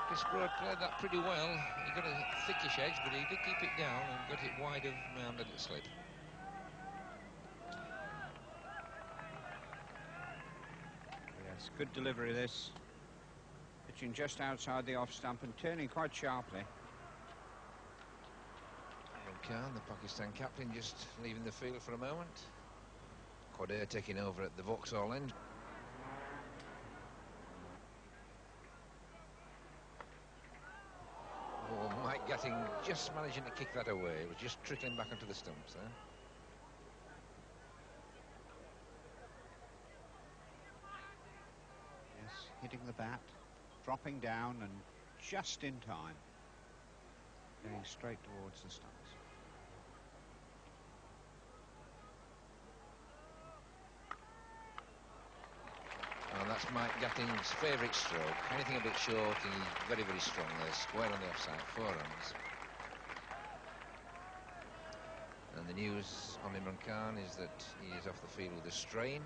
Chris Broad played that pretty well. He got a thickish edge, but he did keep it down and got it wide of round, let it slip. good delivery this. Pitching just outside the off stump and turning quite sharply. Imran Khan, the Pakistan captain, just leaving the field for a moment. Quadair taking over at the Vauxhall end. Oh, Mike Gatting just managing to kick that away. It was just trickling back onto the stumps there. Yes, hitting the bat, dropping down and just in time. Going straight towards the stumps. And that's Mike Gatting's favourite stroke. Anything a bit short, and he's very, very strong there. Square on the offside, 4 runs. And the news on Imran Khan is that he is off the field with a strain.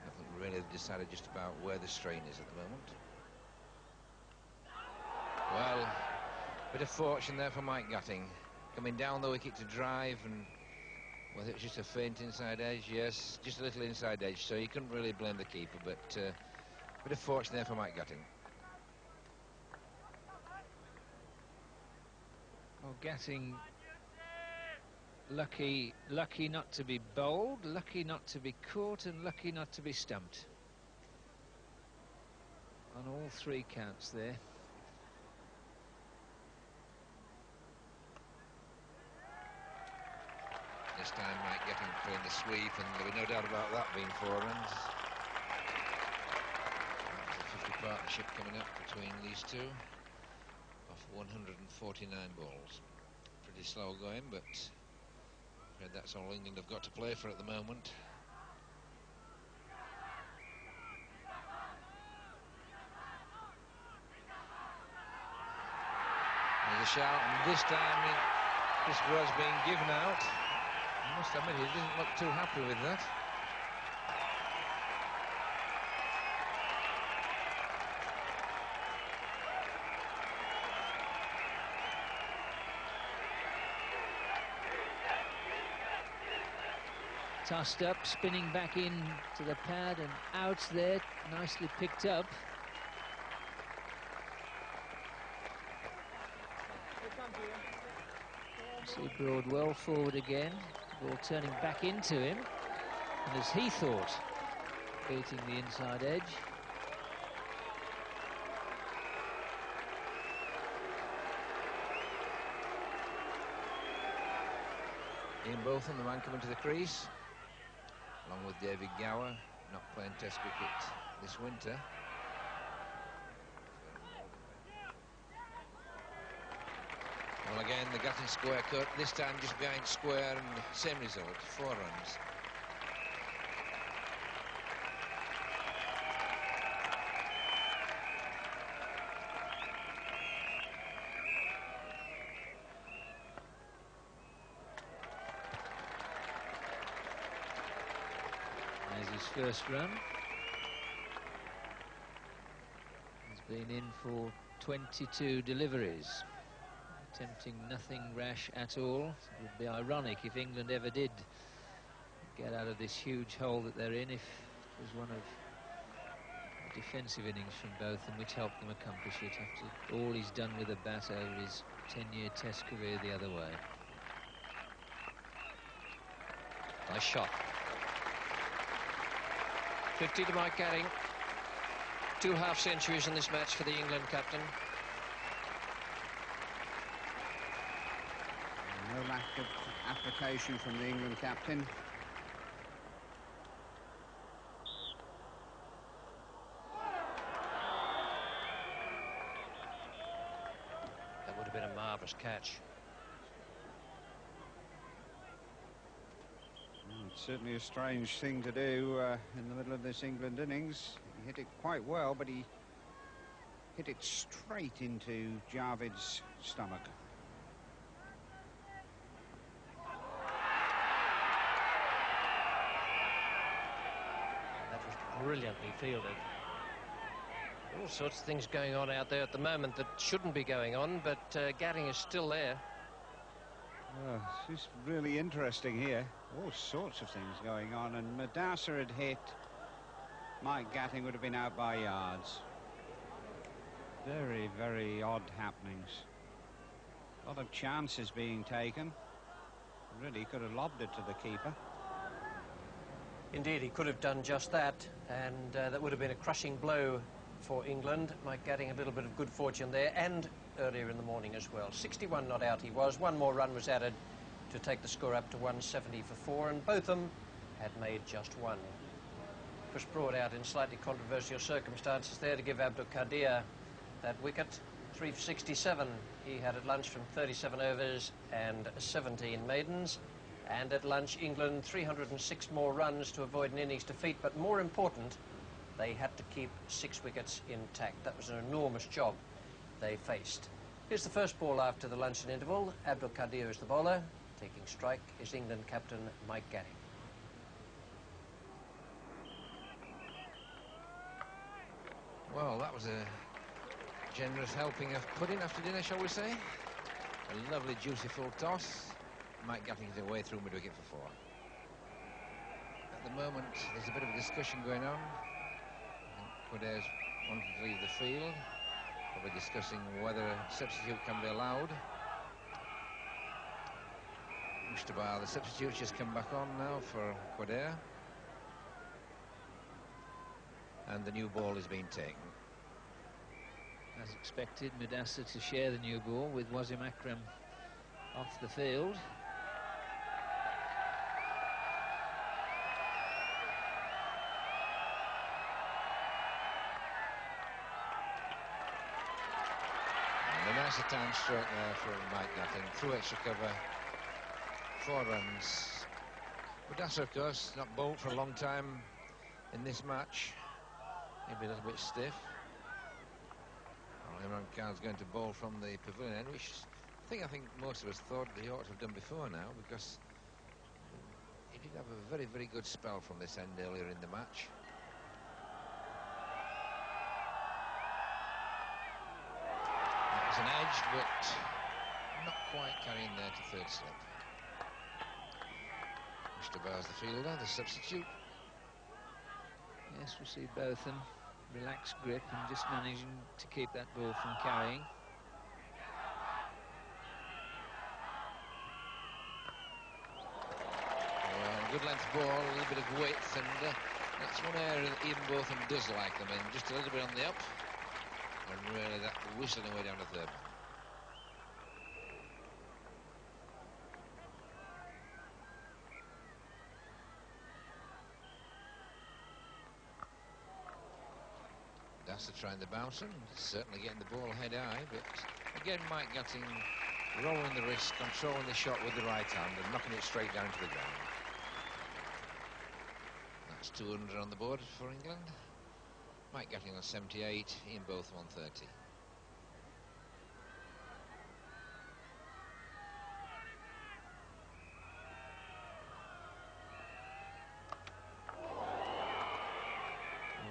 I think really decided just about where the strain is at the moment. Well, bit of fortune there for Mike Gatting. Coming down the wicket to drive, and whether it's just a faint inside edge, yes, just a little inside edge, so you couldn't really blame the keeper, but bit of fortune there for Mike Gatting. Well, Gatting lucky not to be bowled, lucky not to be caught, and lucky not to be stumped. On all 3 counts there. This time Mike Gatting playing the sweep, and there was no doubt about that being 4 runs. That's a 50 partnership coming up between these two off 149 balls. Pretty slow going, but that's all England have got to play for at the moment. There's a shout, and this time this was being given out. I must admit, he didn't look too happy with that. Tossed up, spinning back in to the pad and out there, nicely picked up. See Broadwell forward again, ball turning back into him, and as he thought, beating the inside edge. Ian Botham, the man coming to the crease, along with David Gower, not playing Test cricket this winter. Well, again, the Gatting square cut, this time just behind square, and same result, 4 runs. There's his first run. He's been in for 22 deliveries. Attempting nothing rash at all. It would be ironic if England ever did get out of this huge hole that they're in, if it was one of defensive innings from both, and which helped them accomplish it after all he's done with a bat over his 10-year Test career the other way. Nice shot. 50 to Mike Gatting. 2 half-centuries in this match for the England captain. No lack of application from the England captain. That would have been a marvellous catch. Well, it's certainly a strange thing to do in the middle of this England innings. He hit it quite well, but he hit it straight into Javid's stomach. Brilliantly fielded. All sorts of things going on out there at the moment that shouldn't be going on, but Gatting is still there. It's just really interesting here. All sorts of things going on, and Madassa had hit Mike Gatting would have been out by yards. Very, very odd happenings. A lot of chances being taken. Really could have lobbed it to the keeper. Indeed, he could have done just that, and that would have been a crushing blow for England. Mike Gatting, a little bit of good fortune there, and earlier in the morning as well. 61 not out he was. One more run was added to take the score up to 170 for 4, and both of them had made just one. Chris Broad out in slightly controversial circumstances there to give Abdul Qadir that wicket. 3 for 67 he had at lunch from 37 overs and 17 maidens. And at lunch, England 306 more runs to avoid an innings defeat, but more important, they had to keep 6 wickets intact. That was an enormous job they faced. Here's the first ball after the luncheon interval. Abdul Qadir is the bowler. Taking strike is England captain Mike Gatting. Well, that was a generous helping of pudding after dinner, shall we say? A lovely, juicy full toss. Mike Gatting is away through mid-wicket for 4. At the moment, there's a bit of a discussion going on. Quade's wanting to leave the field. Probably discussing whether a substitute can be allowed. Mustabar, the substitute's just come back on now for Quade. And the new ball is being taken. As expected, Mudassar to share the new ball with Wasim Akram off the field. And a nice time stroke there for Mike Gatting. Through extra cover, 4 runs. Mudassar, of course, not bowled for a long time in this match. Maybe a little bit stiff. Well, Imran Khan's going to bowl from the pavilion end, which I think most of us thought he ought to have done before now, because he did have a very, very good spell from this end earlier in the match. That was an edge, but not quite carrying there to third slip. Mustabar's the fielder, the substitute. Yes, we see Botham relaxed grip and just managing to keep that ball from carrying. Well, good length ball, a little bit of width, and that's one area that even Botham does like them in. Just a little bit on the up, and really that whistling away down to third. That's trying the bouncer, certainly getting the ball head high, but again Mike Gatting rolling the wrist, controlling the shot with the right hand and knocking it straight down to the ground. That's 200 on the board for England. Mike Gatting on 78, Ian Botham on 30.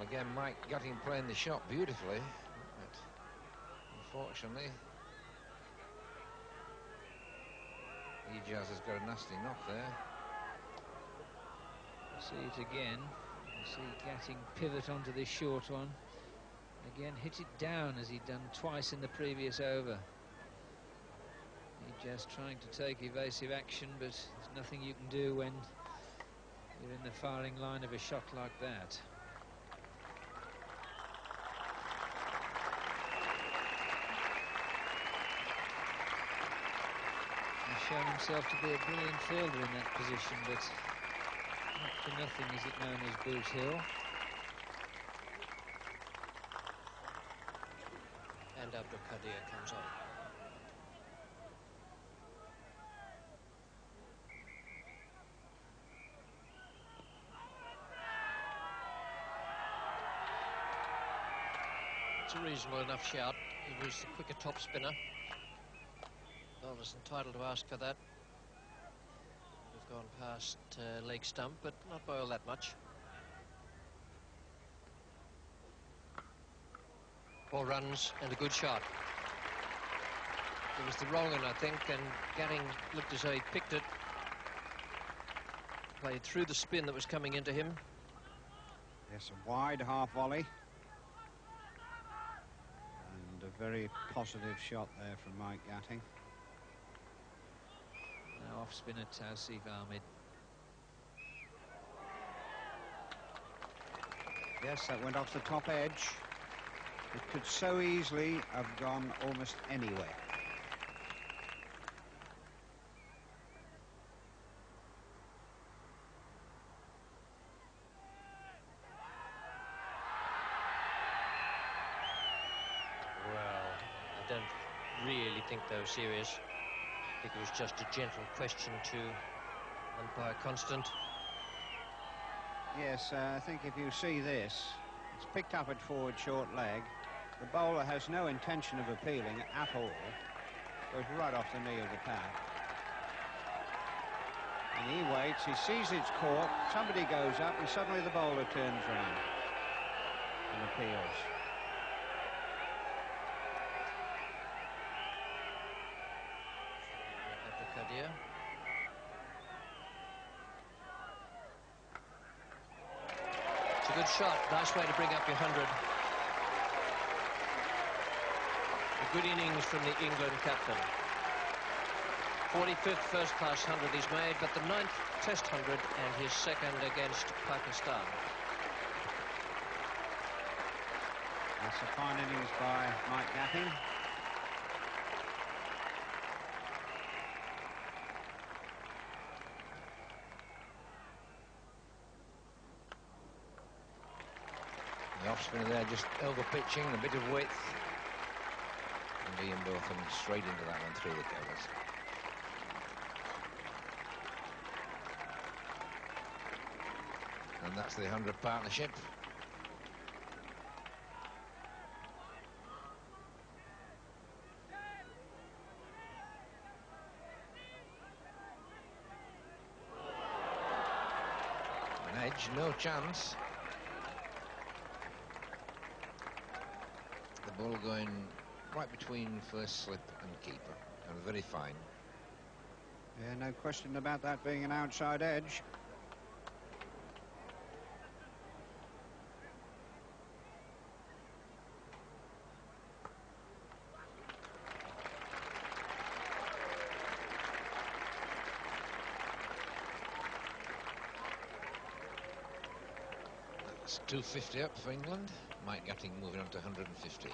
Again, Mike Gatting playing the shot beautifully, but unfortunately Ijaz has got a nasty knock there. See it again. You see Gatting pivot onto this short one. Again, hit it down as he'd done twice in the previous over. Ijaz trying to take evasive action, but there's nothing you can do when you're in the firing line of a shot like that. Shown himself to be a brilliant fielder in that position, but not for nothing is it known as Boot Hill. And Abdul Qadir comes on. It's a reasonable enough shout. He was the quicker top spinner. Bowler's entitled to ask for that. We've gone past leg stump, but not by all that much. Ball runs and a good shot. It was the wrong one, I think, and Gatting looked as though he picked it. Played through the spin that was coming into him. Yes, a wide half volley. And a very positive shot there from Mike Gatting. Now off spinner Tawseef Ahmed. Yes, that went off the top edge. It could so easily have gone almost anywhere. I don't really think they were serious. I think it was just a gentle question to umpire Constant. Yes, I think if you see this, it's picked up at forward short leg. The bowler has no intention of appealing at all. Goes right off the knee of the pad. And he waits, he sees it's caught, somebody goes up, and suddenly the bowler turns round and appeals. Abdul It's a good shot. Nice way to bring up your 100. A good innings from the England captain. 45th first-class 100 he's made, but the 9th Test 100 and his second against Pakistan. That's a fine innings by Mike Gatting. The off-spinner there just over-pitching, a bit of width. And Ian Botham straight into that one through the covers. And that's the 100 partnership. An edge, no chance. The ball going right between first slip and keeper, and very fine. Yeah, no question about that being an outside edge. That's 250 up for England. Mike Gatting moving on to 150.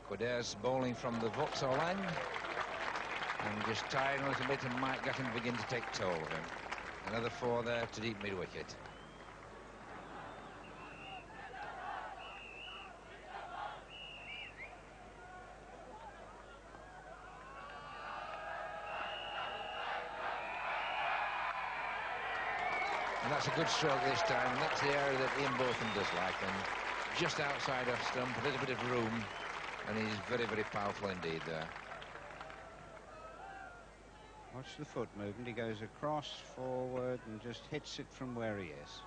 Quader's bowling from the Vauxhall end and just tiring a little bit, and Mike Gatting begin to take toll of him. Another 4 there to deep mid-wicket. And that's a good stroke this time, and that's the area that Ian Botham does like, and just outside off stump, a little bit of room, and he's very, very powerful indeed there. Watch the foot movement. He goes across, forward, and just hits it from where he is.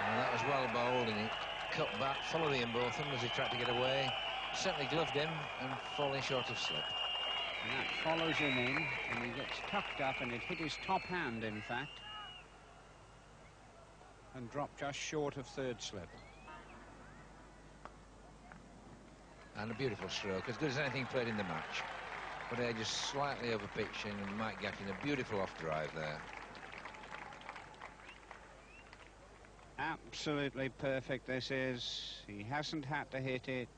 And that was well bowled, and he cut back, followed Ian Botham as he tried to get away. Certainly gloved him, and falling short of slip. And that follows him in, and he gets tucked up, and it hit his top hand, in fact, and dropped just short of third slip. And a beautiful stroke, as good as anything played in the match. But they're just slightly over pitching, and Mike Gatting a beautiful off drive there. Absolutely perfect this is. He hasn't had to hit it.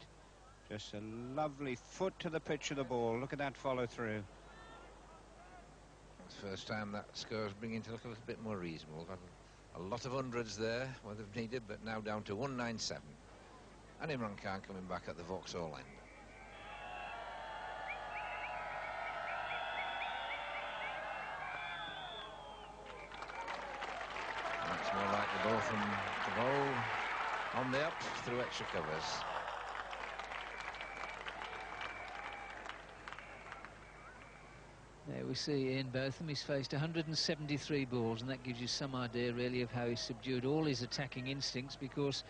Just a lovely foot to the pitch of the ball. Look at that follow through. It's the first time that score's bringing to look a little bit more reasonable. We've had a lot of hundreds there where they've needed, but now down to 197. And Imran Khan coming back at the Vauxhall end. That's more like the ball from the bowl on the up through extra covers. There we see Ian Botham. He's faced 173 balls, and that gives you some idea really of how he's subdued all his attacking instincts, because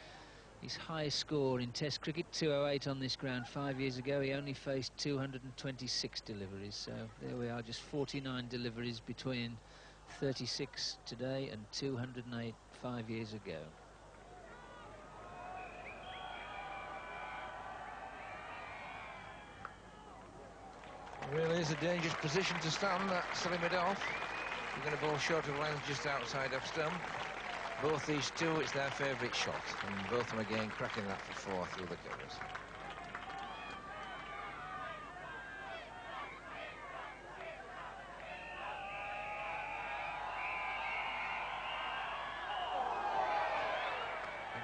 his highest score in Test cricket, 208 on this ground 5 years ago, he only faced 226 deliveries. So there we are, just 49 deliveries between 36 today and 208 5 years ago. Really is a dangerous position to stand, that Salim off. You're going to bowl short of length just outside off stump. Both these two, it's their favourite shot, and both of them again cracking that for 4 through the covers.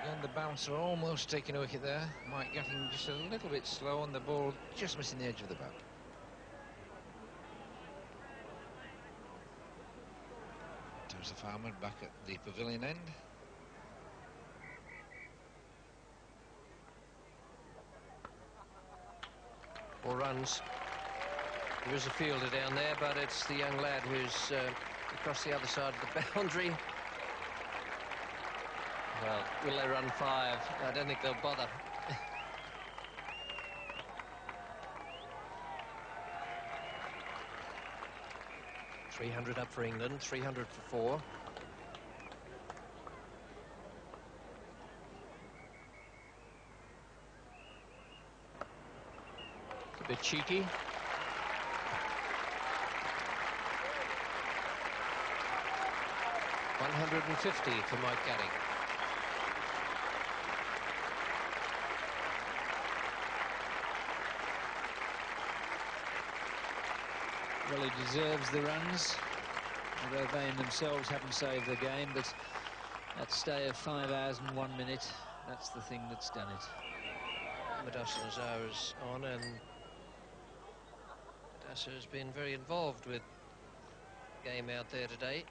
Again, the bouncer almost taking a wicket there. Mike Gatting just a little bit slow, and the ball just missing the edge of the bat. Joseph Ahmed back at the pavilion end. Four runs. There is a fielder down there, but it's the young lad who's across the other side of the boundary. Well, will they run 5? I don't think they'll bother. 300 up for England, 300 for 4. It's a bit cheeky. $150 for Mike Gatting. Well, he deserves the runs, although they themselves haven't saved the game, but that stay of 5 hours and 1 minute, that's the thing that's done it. Madassar Azhar is on, and Madassar has been very involved with the game out there today.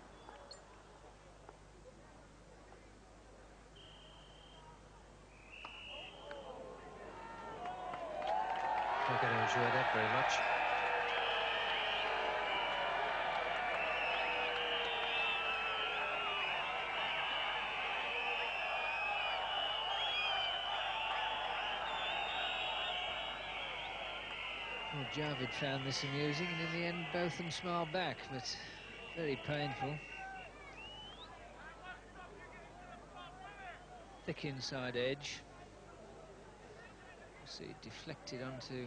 Not going to enjoy that very much. Well, Javed found this amusing, and in the end both of them smiled back, but very painful. Thick inside edge. See it deflected onto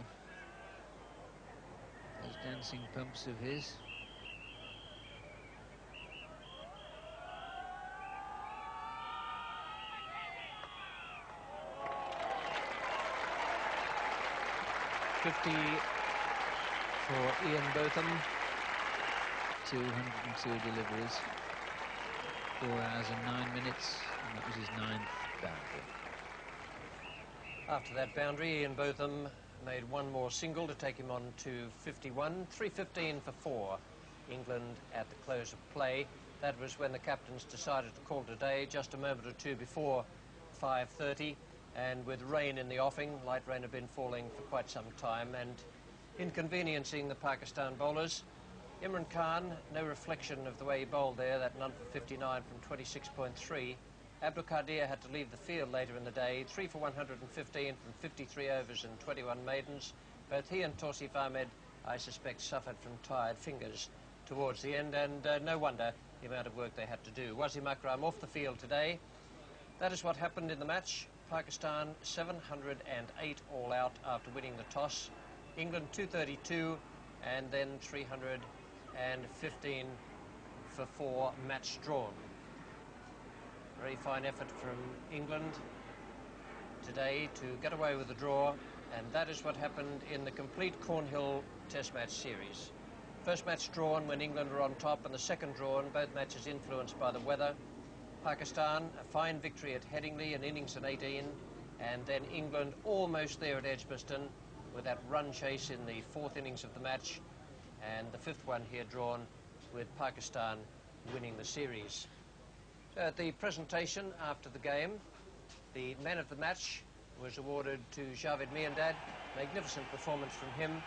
those dancing pumps of his. $50 for Ian Botham. 202 deliveries. 4 hours and 9 minutes, and that was his 9th boundary. After that boundary, Ian Botham made one more single to take him on to 51. 315 for 4. England at the close of play. That was when the captains decided to call it a day, just a moment or two before 5:30. And with rain in the offing, light rain had been falling for quite some time and inconveniencing the Pakistan bowlers. Imran Khan, no reflection of the way he bowled there, that none for 59 from 26.3. Abdul Qadir had to leave the field later in the day, 3 for 115 from 53 overs and 21 maidens. Both he and Tausif Ahmed, I suspect, suffered from tired fingers towards the end, and no wonder the amount of work they had to do. Wasim Akram off the field today. That is what happened in the match. Pakistan 708 all out after winning the toss. England 232, and then 315 for 4, match drawn. Very fine effort from England today to get away with the draw, and that is what happened in the complete Cornhill Test match series. First match drawn when England were on top, and the second drawn, both matches influenced by the weather. Pakistan, a fine victory at Headingley, an innings in 18, and then England almost there at Edgbaston with that run chase in the 4th innings of the match, and the 5th one here drawn with Pakistan winning the series. So at the presentation after the game, the man of the match was awarded to Javed Miandad. Magnificent performance from him.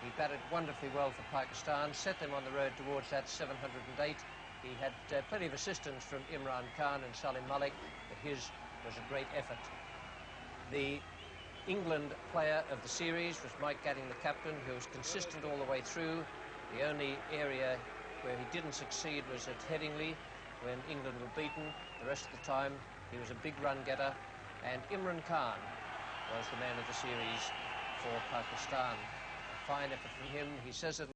He batted wonderfully well for Pakistan, set them on the road towards that 708. He had plenty of assistance from Imran Khan and Salim Malik, but his was a great effort. The England player of the series was Mike Gatting, the captain, who was consistent all the way through. The only area where he didn't succeed was at Headingley, when England were beaten. The rest of the time, he was a big run getter, and Imran Khan was the man of the series for Pakistan. A fine effort from him. He says it